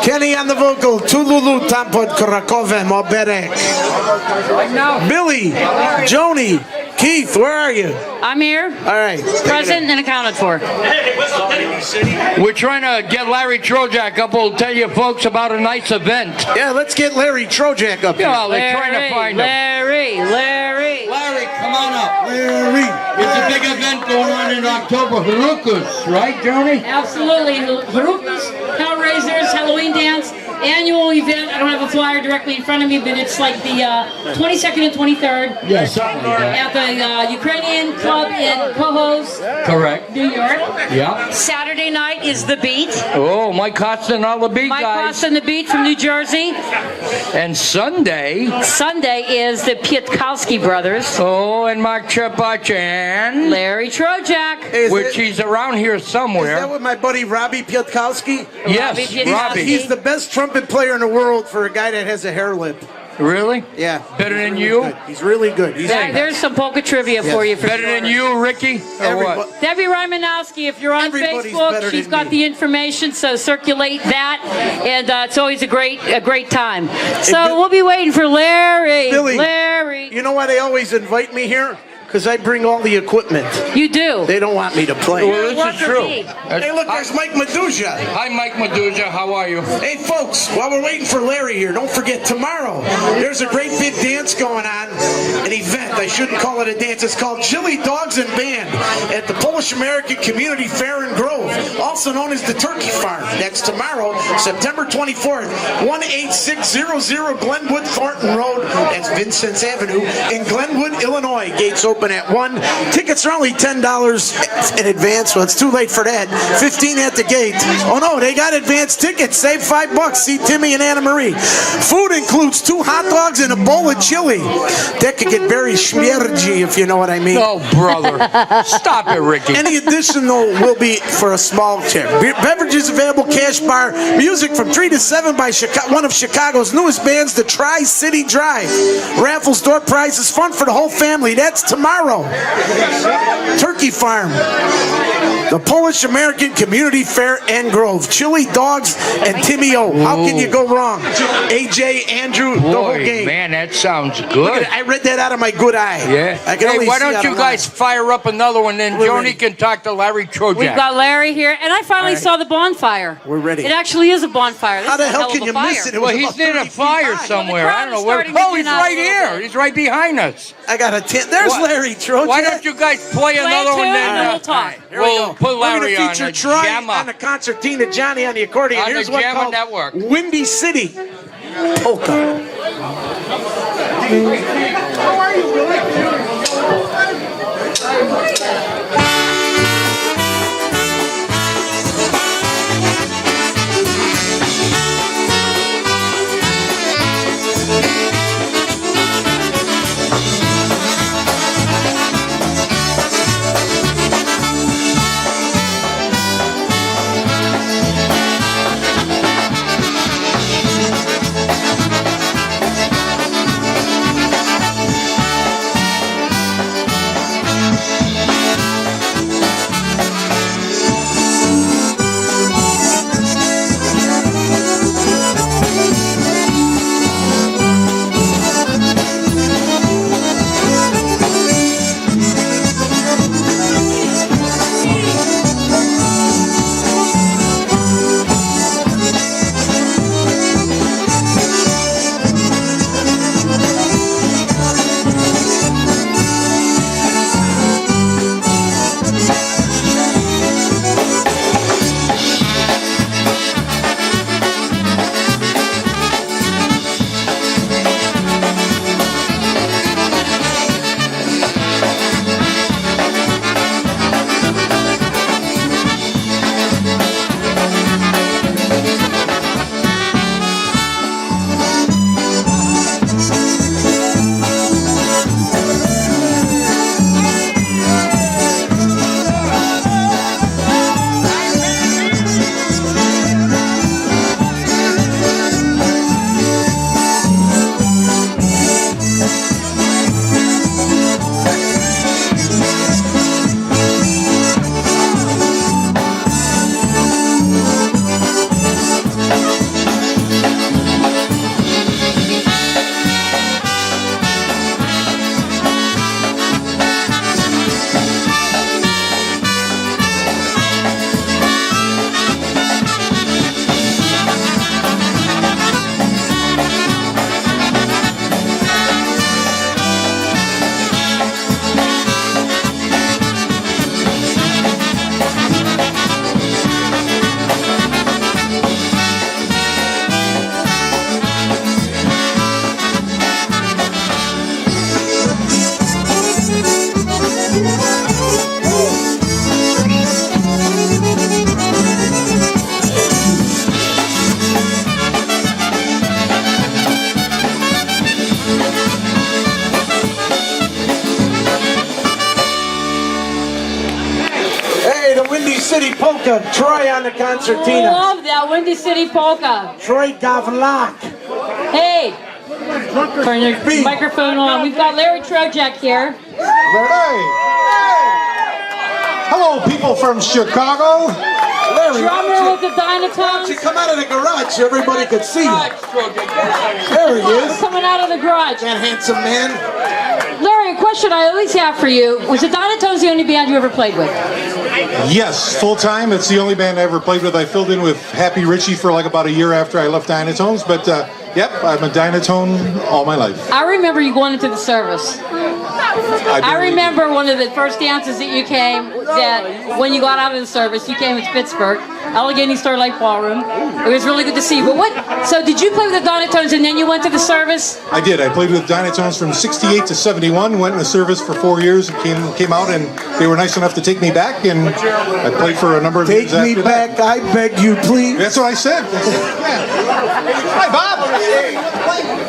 Kenny on the vocal, Tululu Tampod Krakove Moberek. Billy, Joni, Keith, where are you? I'm here. All right. Present and accounted for. We're trying to get Larry Trojak up. We'll tell you folks about a nice event. Yeah, let's get Larry Trojak up here. Yeah, they're trying to find him. Larry, Come on up. Larry. There's a big event going on in October. Harukas, right, Joni? absolutely. Harukas, Hellraisers, Halloween dance. annual event. I don't have a flyer directly in front of me, but it's like the 22nd and 23rd. Yes, something like that. At the Ukrainian Club in Cohoes, Correct. New York. Yeah. Saturday night is The Beat. Oh, Mike Costa and all the big Mike guys. Costa and The Beat from New Jersey. And Sunday. Sunday is the Pietkowski brothers. Oh, and Mark Chepach and Larry Trojak. which he's around here somewhere. Is that with my buddy Robbie Pietkowski? Yes, Robbie. Robbie. He's the best trumpet player in the world for a guy that has a hair lip. Really? Yeah. Better than really you? good. He's really good. He's There's some polka trivia for you for Better sure. than you, Ricky? Or what? Debbie Rymanowski, if you're on Everybody's Facebook, better she's than got me. the information, so circulate that, and it's always a great time. So Bill- we'll be waiting for Larry. Billy, Larry, You know why they always invite me here? Because I bring all the equipment. you do. They don't want me to play. Well, this is true. Hey, look, there's Mike Medusa. Hi, Mike Medusa. How are you? Hey, folks, while we're waiting for Larry here, don't forget tomorrow, there's a great big dance going on, an event. I shouldn't call it a dance. It's called Chili Dogs and Band at the Polish American Community Fair in Grove, also known as the Turkey Farm. That's tomorrow, September 24th, 18600 Glenwood Thornton Road. That's Vincent's Avenue in Glenwood, Illinois. Gates open at 1. Tickets are only $10 in advance, so it's too late for that. 15 at the gate. Oh no, they got advanced tickets. Save $5. See Timmy and Anna Marie. Food includes 2 hot dogs and a bowl of chili. That could get very schmiergy, if you know what I mean. Oh, brother. Stop it, Ricky. Any additional will be for a small tip. Beverages available, cash bar, music from 3 to 7 by one of Chicago's newest bands, the Tri-City Drive. Raffles, door prizes, fun for the whole family. That's tomorrow. Turkey Farm. The Polish American Community Fair and Grove. Chili Dogs and Timmy O. How can you go wrong? AJ, Andrew, the whole Boy, gang. man, that sounds Look good. at it. I read that out of my good eye. Yeah. I can Hey, only why see don't out you of guys mine. fire up another one, then We're Joni ready. can talk to Larry Trojak. We've got Larry here, and I finally All right. saw the bonfire. We're ready. It actually is a bonfire. This How the is a hell hell can of you a fire. miss it? It Well, was he's about near a 30 feet fire high. somewhere. crowd I don't know is where. starting to Oh, he's thin out a right little here. bit. He's right behind us. I got a 10. There's What? Larry Trojan. Why don't you guys play another a one tune then? and we'll talk. Here we We'll go. put Larry We're going to feature on Troy JAMMER. on the concertina, Johnny on the accordion. On the Here's one JAMMER called Network. Windy City Polka. City Polka, Troy on the concertina. Love that Windy City Polka. Troy Gavlak. Hey, turn your microphone on. We've got Larry Trojak here. Hello, people from Chicago. Larry, Drummer with the why don't Dynatones. you come out of the garage so everybody could see you? There he We're is. coming out of the garage. That handsome man. Larry, a question I always have for you. Was the Dynatones the only band you ever played with? Yes, full time. It's the only band I ever played with. I filled in with Happy Richie for like about a year after I left Dynatones, but yep, I'm a Dynatone all my life. I remember you going into the service. I remember one of the first dances that you came, that when you got out of the service, you came to Pittsburgh, Allegheny Starlight Ballroom. It was really good to see you. But what, so did you play with the Dynatones and then you went to the service? I did. I played with Dynatones from 68 to 71, went in the service for 4 years, and came out, and they were nice enough to take me back, and I played for a number of years after Take me back, that. I beg you, please. That's what I said. Hi, Bob.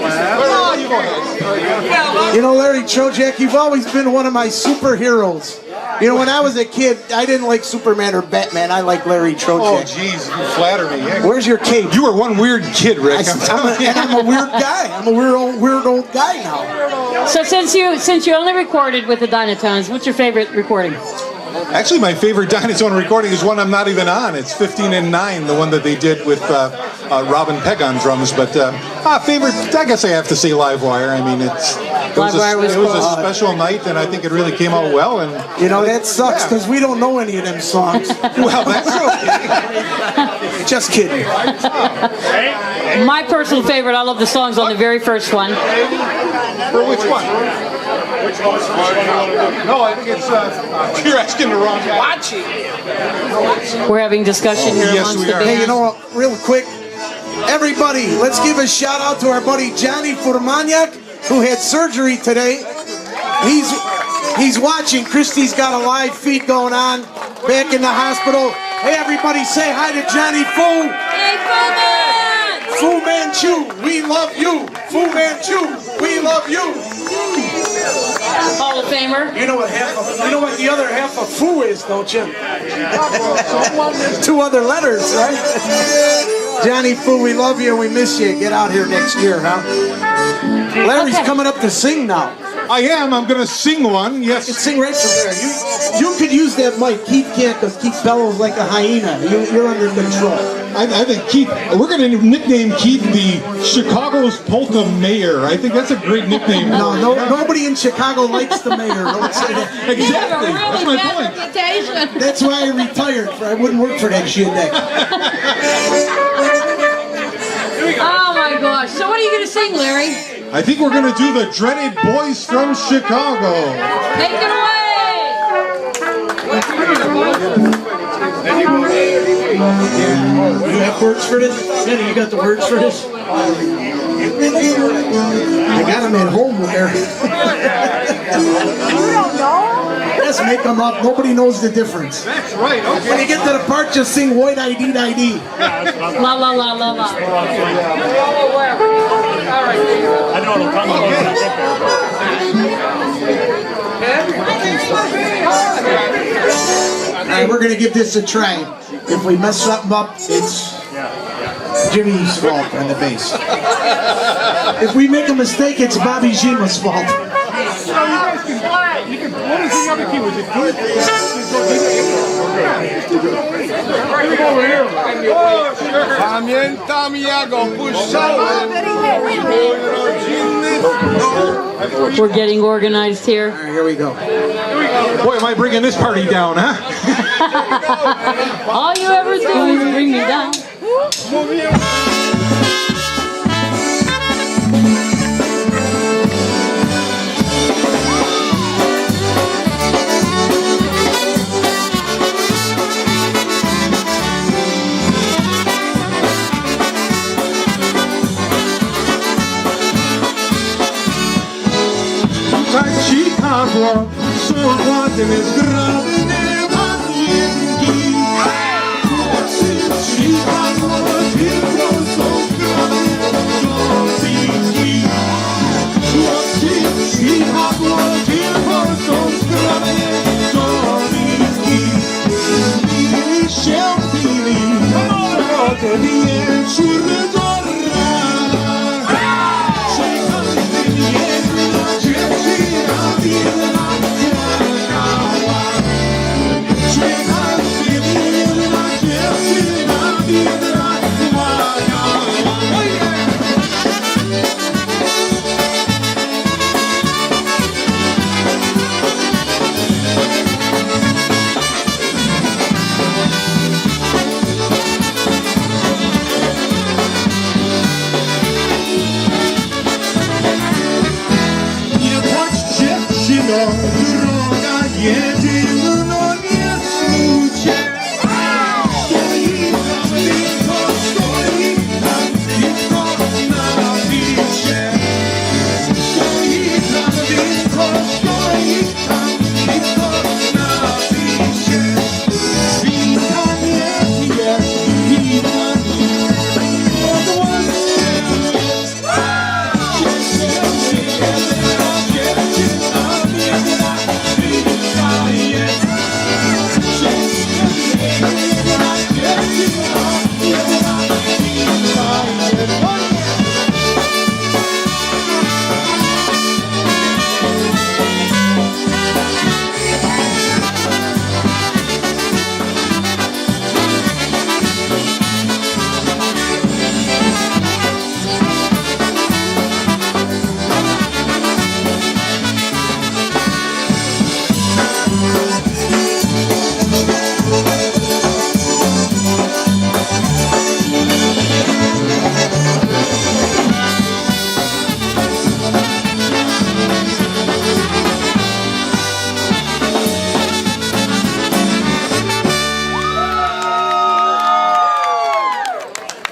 Oh, you go ahead. You know, Larry Trojak, you've always been one of my superheroes. You know, when I was a kid, I didn't like Superman or Batman. I like Larry Trojak. Oh, jeez, you flatter me. Yeah. Where's your cape? You were one weird kid, Rick. I'm a weird guy. I'm a weird old guy now. So since you only recorded with the Dynatones, what's your favorite recording? Actually, my favorite Dynatone recording is one I'm not even on. It's 15 and 9, the one that they did with Robin Pegg on drums. But favorite, I guess I have to say Livewire. I mean, it was a special night, and I think it really came out well. And you know, that sucks because we don't know any of them songs. Well, that's okay. Just kidding. My personal favorite, I love the songs on the very first one. For which one? No, I think it's, you're asking the wrong guy. We're having discussion here yes, amongst we the are. band. Hey, you know what? Real quick, everybody, let's give a shout out to our buddy Johnny Furmaniak, who had surgery today. He's watching. Christy's got a live feed going on back in the hospital. Hey, everybody, say hi to Johnny Fu. Hey, Fu Man! Fu Manchu, we love you. Fu Manchu, we love you. Hall of Famer. You know what the other half of Fu is, don't you? 2 other letters, right? Johnny Fu, we love you and we miss you. Get out here next year, huh? Larry's coming up to sing now. I am. I'm going to sing one. Yes. You can sing right from there. You could use that mic. Keith can't because Keith bellows like a hyena. You're under control. I think Keith, we're going to nickname Keith the Chicago's Polka Mayor. I think that's a great nickname. No, nobody in Chicago likes the mayor. Don't say that. Exactly. That's my point. That's why I retired. I wouldn't work for that shit. Oh my gosh. So what are you going to sing, Larry? I think we're going to do the dreaded Boys from Chicago. Take it away! You have words for this? Jenny, you got the words for this? I got them at home there. You don't know? Just make them up. Nobody knows the difference. That's right. Okay. When you get to the part, just sing White ID. La la la la la. I know it'll come All right, we're going to give this a try. If we mess something up, it's Jimmy's fault on the bass. If we make a mistake, it's Bobby Jima's fault. You can what was the other key? Was it good? Pamiętam jak opuszczałem rodzinny dom. We're getting organized here. All right, here we go. Boy, am I bringing this party down, huh? All you ever do is bring me down. Chicago, so ładny zgrabny panienki. Chicago, tylko są zgrabne dosyki. Chicago, tylko są zgrabne dosyki. jedyno nie smucie. Stoi tam tylko, stoi tam tylko na bicie. Stoi tam tylko, stoi tam tylko na bicie. Wina nie pije, wina nie podłącznie jest. Cieszę się, jedyna dziewczyna, jedyna wina jest. Cieszę się, jedyna dziewczyna, jedyna wina jest.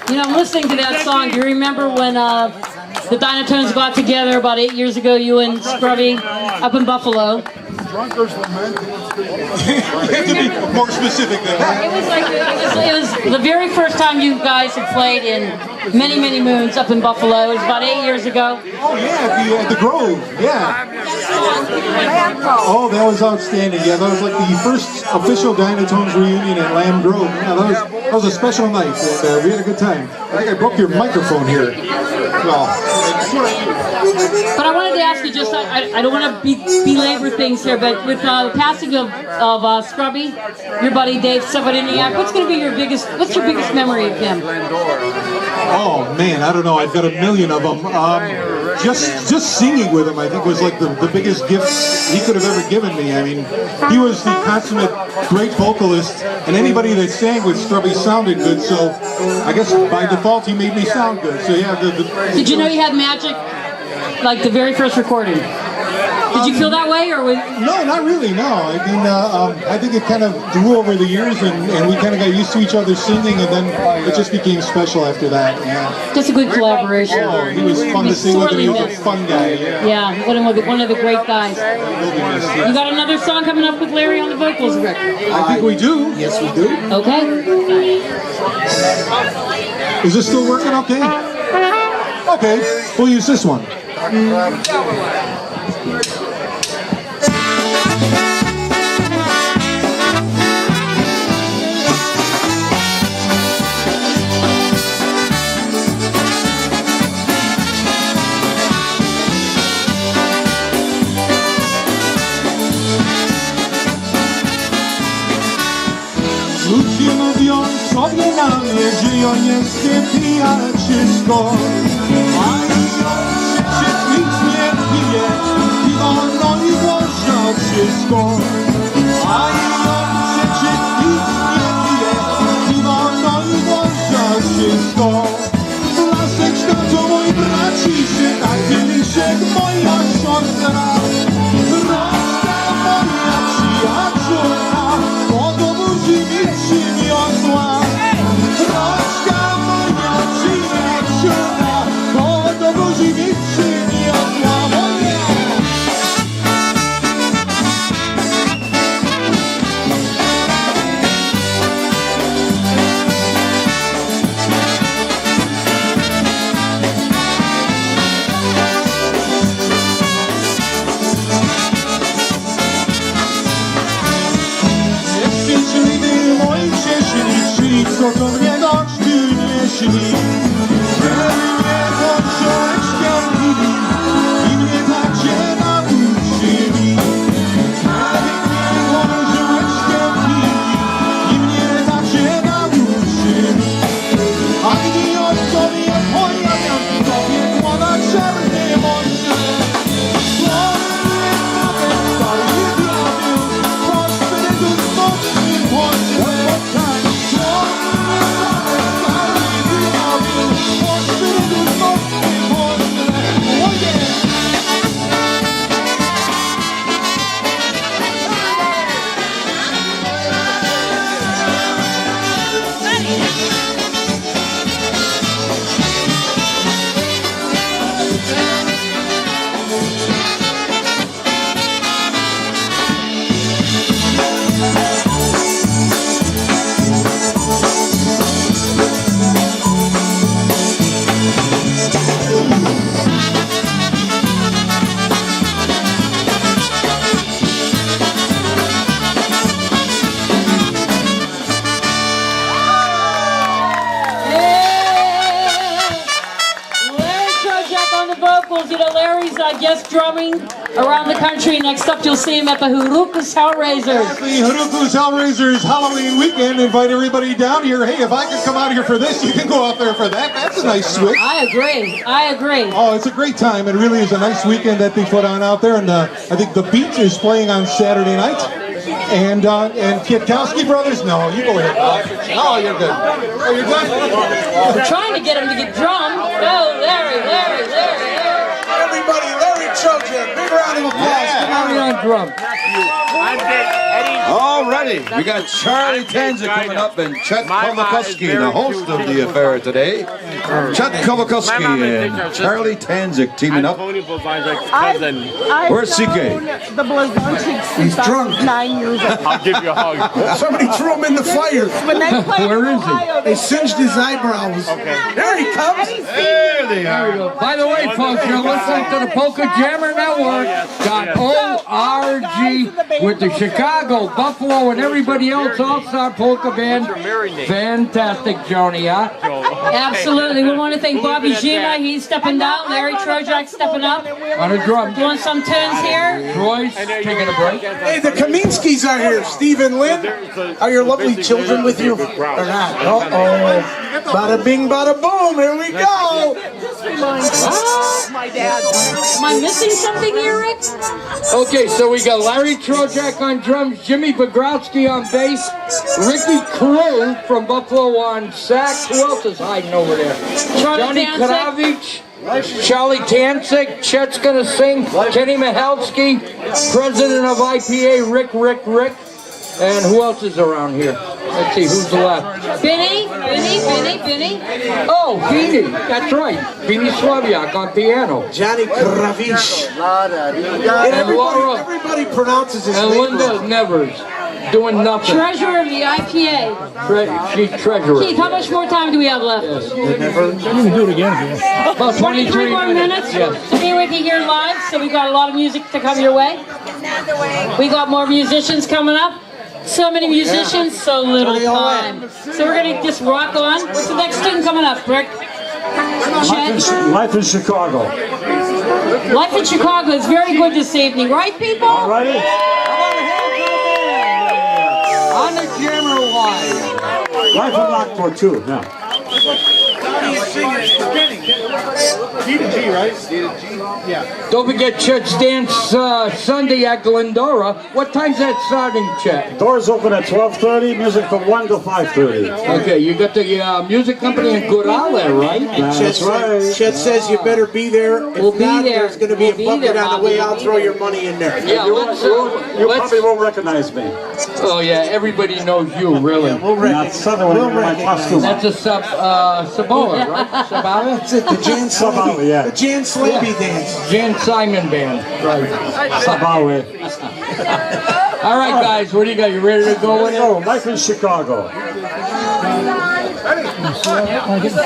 You know, I'm listening to that song. Do you remember when the Dynatones got together about 8 years ago, you and Scrubby, up in Buffalo? Drunkers lament. You have to be more specific than that. It was the very first time you guys had played in many, many moons up in Buffalo. It was about 8 years ago. Oh yeah, at the Grove. Yeah. Oh, that was outstanding. Yeah, that was like the first official Dynatones reunion at Lamb Grove. Yeah, that was a special night. And, we had a good time. I think I broke your microphone here. Well, but I wanted to ask you just, I don't want to belabor things here, but with the passing of Scrubby, your buddy Dave Savadiniak, what's your biggest memory of him? oh man, I don't know. I've got a million of them. Just singing with him, I think, was like the biggest gift he could have ever given me. I mean, he was the consummate great vocalist, and anybody that sang with Scrubby sounded good. So I guess by default he made me sound good. So yeah. Did you know you had magic, like the very first recording? Did you feel that way, or was... No, not really. No, I mean, I think it kind of grew over the years, and we kind of got used to each other singing, and then it just became special after that. Yeah. Just a good collaboration. Oh, he was fun to sing with, and he was a fun guy. Yeah, one of the great guys. You got another song coming up with Larry on the vocals, Rick? I think we do. Yes, we do. Okay. Is this still working? Okay. Okay, we'll use this one. Ludzie mówią sobie na mnie, że ja jestem pijaczysko. A ja przecież nic nie piję, i ono i włoża wszystko. A ja przecież nic nie piję, i ono i włoża wszystko. Laseczka to mój braciszek, a kieliszek moja siostra. Roczna moja przyjaciółka, do buzi mi przyniosła. Roczka moja przyjaciółka, do buzi mi przyniosła. Co to mnie gości nieśli, żeby mnie początkiem pili i mnie tak się nauczyli. Żeby mnie początkiem pili i mnie tak się nauczyli. A gdy od sobie pojawiam, to piekło na czarny morze. Słowny nawet staje diabeł, choć wtedy z mocnym głosem spotkanie. guest drumming around the country. Next up, you'll see him at the Hurukus Hellraisers. The Hurukus Hellraisers Halloween weekend. Invite everybody down here. Hey, if I could come out here for this, you can go out there for that. That's a nice switch. I agree. I agree. Oh, it's a great time. It really is a nice weekend that they put on out there. And I think the Beat is playing on Saturday night. And Chet Kowalkowski brothers? No, you go ahead. Oh, you're good. Oh, you're good? We're trying to get him to get drummed. Oh, Larry. Everybody, Larry Trojan, big round of applause. Larry on drum. Alrighty, we got Charlie Tanza coming up and Chet Kowalkowski, the host of the affair today. Chet Kowalkowski and Charlie Tanzik teaming up. Where's CK? The Blazonczyk He's drunk. 9 years old. I'll give you a hug. Somebody threw him in the fire. When they played Where in is he? Ohio, They singed his eyebrows. There he comes. There they are. By the way, folks, you're listening to the Polka Jammer Network. Got ORG with the Chicago, Buffalo, and everybody else all-star polka band. Fantastic, Joni, huh? Absolutely. We want to thank Bobby Gina. He's stepping down. Larry Trojak stepping up. On a drum. Doing some tunes here. Troy's taking a break. Hey, the Kaminskis are here. Steve and Lynn, are your lovely children with you? Or not? Uh-oh. Bada bing, bada boom. Here we go. my dad. Am I missing something here, Rick? Okay, so we got Larry Trojak on drums, Jimmy Bogrowski on bass, Ricky Crew from Buffalo on sax. Who else is hiding over there? Johnny Kravich, Charlie Tansik, Chet's gonna sing, Kenny Mahalski, president of IPA, Rick. And who else is around here? Let's see, who's left? Benny. Oh, Beanie, that's right. Beanie Slaviak on piano. Johnny Kravich. And Laura, Everybody pronounces his and name Linda wrong. Nevers doing nothing. Treasurer of the IPA. She's treasurer. Keith, how much more time do we have left? About 23 more minutes Yes. to be with you here live. So we've got a lot of music to come your way. We got more musicians coming up. So many musicians, so little time. So we're gonna just rock on. What's the next tune coming up, Rick? Chet? Life in Chicago. Life in Chicago is very good this evening, right, people? All righty. On the Jammer Live. Life in Lockport too. Yeah. Don't forget Chet's Dance Sunday at Glendora. What time's that starting, Chet? Doors open at 12:30. Music from 1 to 5:30. Okay, you got the music company in Goodall there, right? That's right. Chet says you better be there. If We'll be not, there. there's going to be We'll be a bucket there, on the Bobby. way. I'll throw your money in there. Yeah, You let's. probably won't recognize me. Oh yeah, everybody knows you, really. We'll Not suddenly in my costume. That's a Saboa, right? Sabava? That's it, the Jan Somehow, Slaby. yeah. The Jan Slaby dance. Jan Simon Band, right? Sabawe. All right, guys, what do you got? You ready to go with it? Oh, Life in Chicago. Just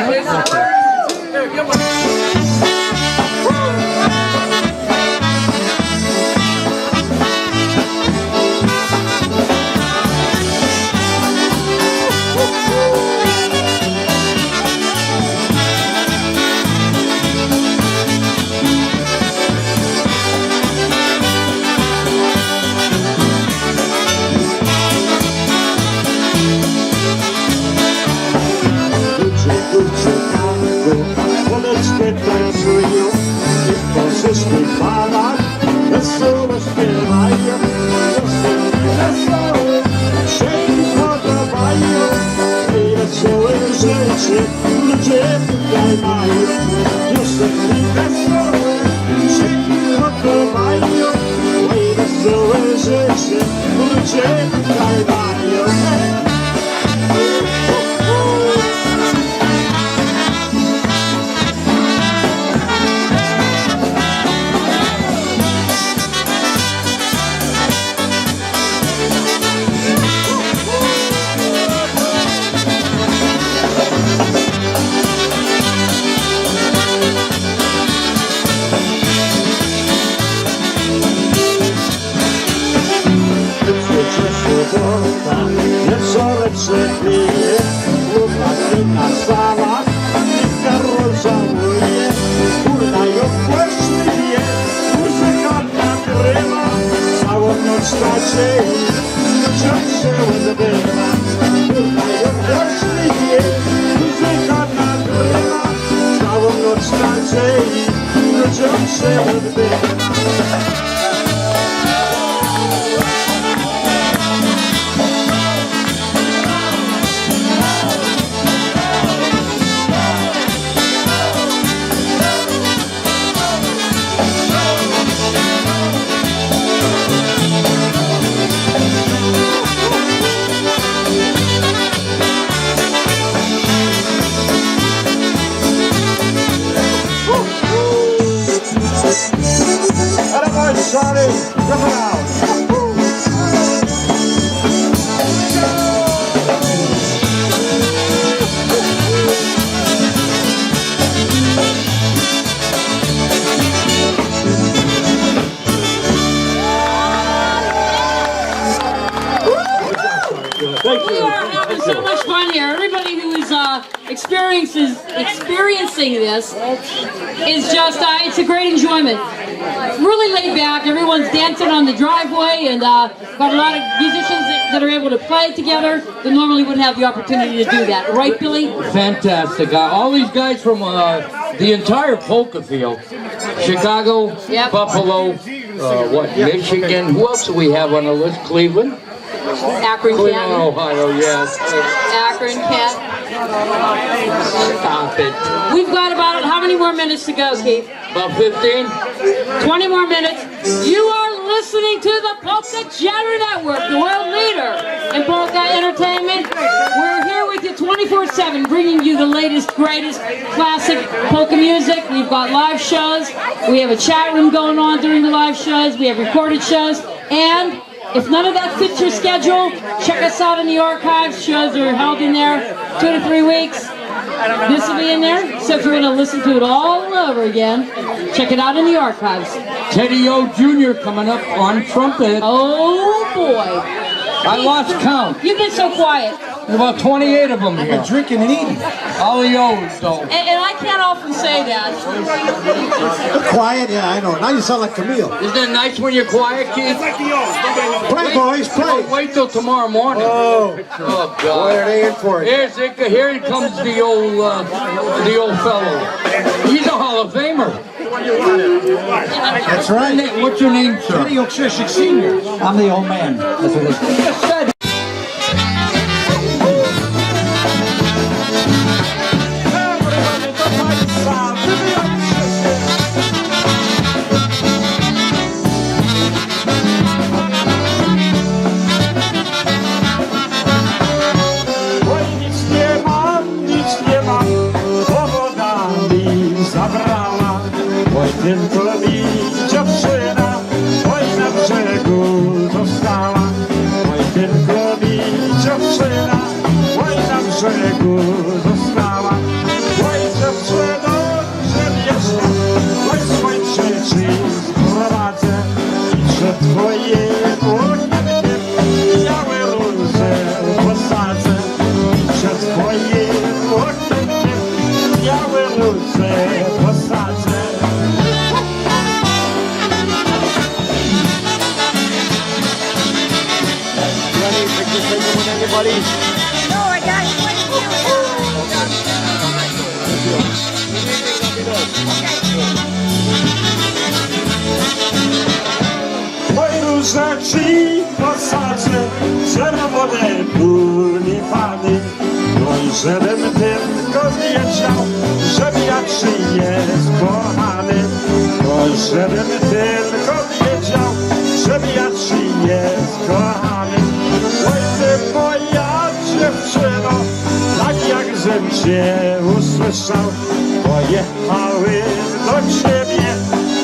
zawsze odbywa. Tutaj odrocznie muzyka nagrywa, całą noc nadziei ludziom się odbywa. Sorry, come on. We are having so much fun here. Everybody who is experiencing this is just, it's a great enjoyment. Really laid back. Everyone's dancing on the driveway, and got a lot of musicians that are able to play together that normally wouldn't have the opportunity to do that. Right, Billy? Fantastic. All these guys from the entire polka field. Chicago, Yep. Buffalo, Michigan. Who else do we have on the list? Cleveland? Akron, Cleveland, Canton. Ohio, yes. Akron, Canton. Stop it. We've got about, how many more minutes to go, Keith? About 15? 20 more minutes. You are listening to the Polka Chatter Network, the world leader in polka entertainment. We're here with you 24/7, bringing you the latest, greatest classic polka music. We've got live shows. We have a chat room going on during the live shows. We have recorded shows. And if none of that fits your schedule, check us out in the archives. Shows are held in there 2 to 3 weeks. This will be in there. So if you want to listen to it all over again, check it out in the archives. Teddy O Jr. coming up on trumpet. Oh boy. I lost count. You've been so quiet. There's about 28 of them here. Drinking and eating. All the O's, though. And I can't often say that. Quiet? Yeah, I know. Now you sound like Camille. Isn't it nice when you're quiet, Keith? Play, boys, play. Wait till tomorrow morning. Oh, God. boy, are they in for it. Here comes the old fellow. He's a Hall of Famer. That's right. What's your name, sir? Chet Kowalkowski Sr. I'm the old man. That's what it is. Tylko mi dziewczyna, oj na brzegu została. Oj tylko mi dziewczyna, oj na brzegu została. Oj dziewczyno, że mieszka, oj słońce ci sprowadzę. I że twoje okienkiem białe róże posadzę. I że twoje okienkiem białe róże posadzę. No, I got it. Oj róże ci posadzę, czerwone tulipany. Oj, żebym tylko wiedział, że jakszy jest kochany. Oj, żebym tylko wiedział, że jakszy jest kochany. Oj, ty moja dziewczyno, tak jak żem cię usłyszał, pojechały do ciebie,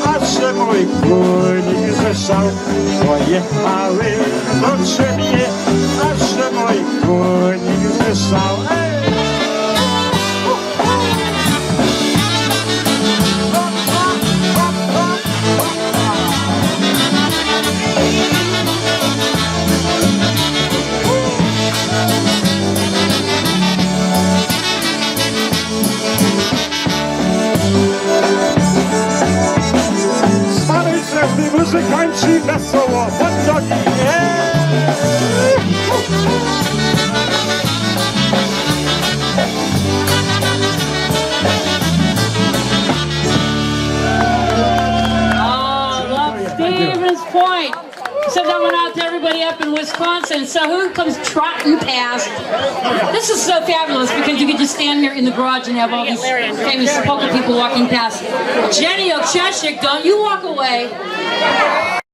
a że mój kunik zeszał. Pojechały do ciebie, a że mój kunik zeszał. Muzykanci wesoło pod nogi, Point. So that went out to everybody up in Wisconsin. So who comes trotting past? This is so fabulous because you can just stand here in the garage and have all these famous polka people walking past. Jenny Ocheshik, don't you walk away.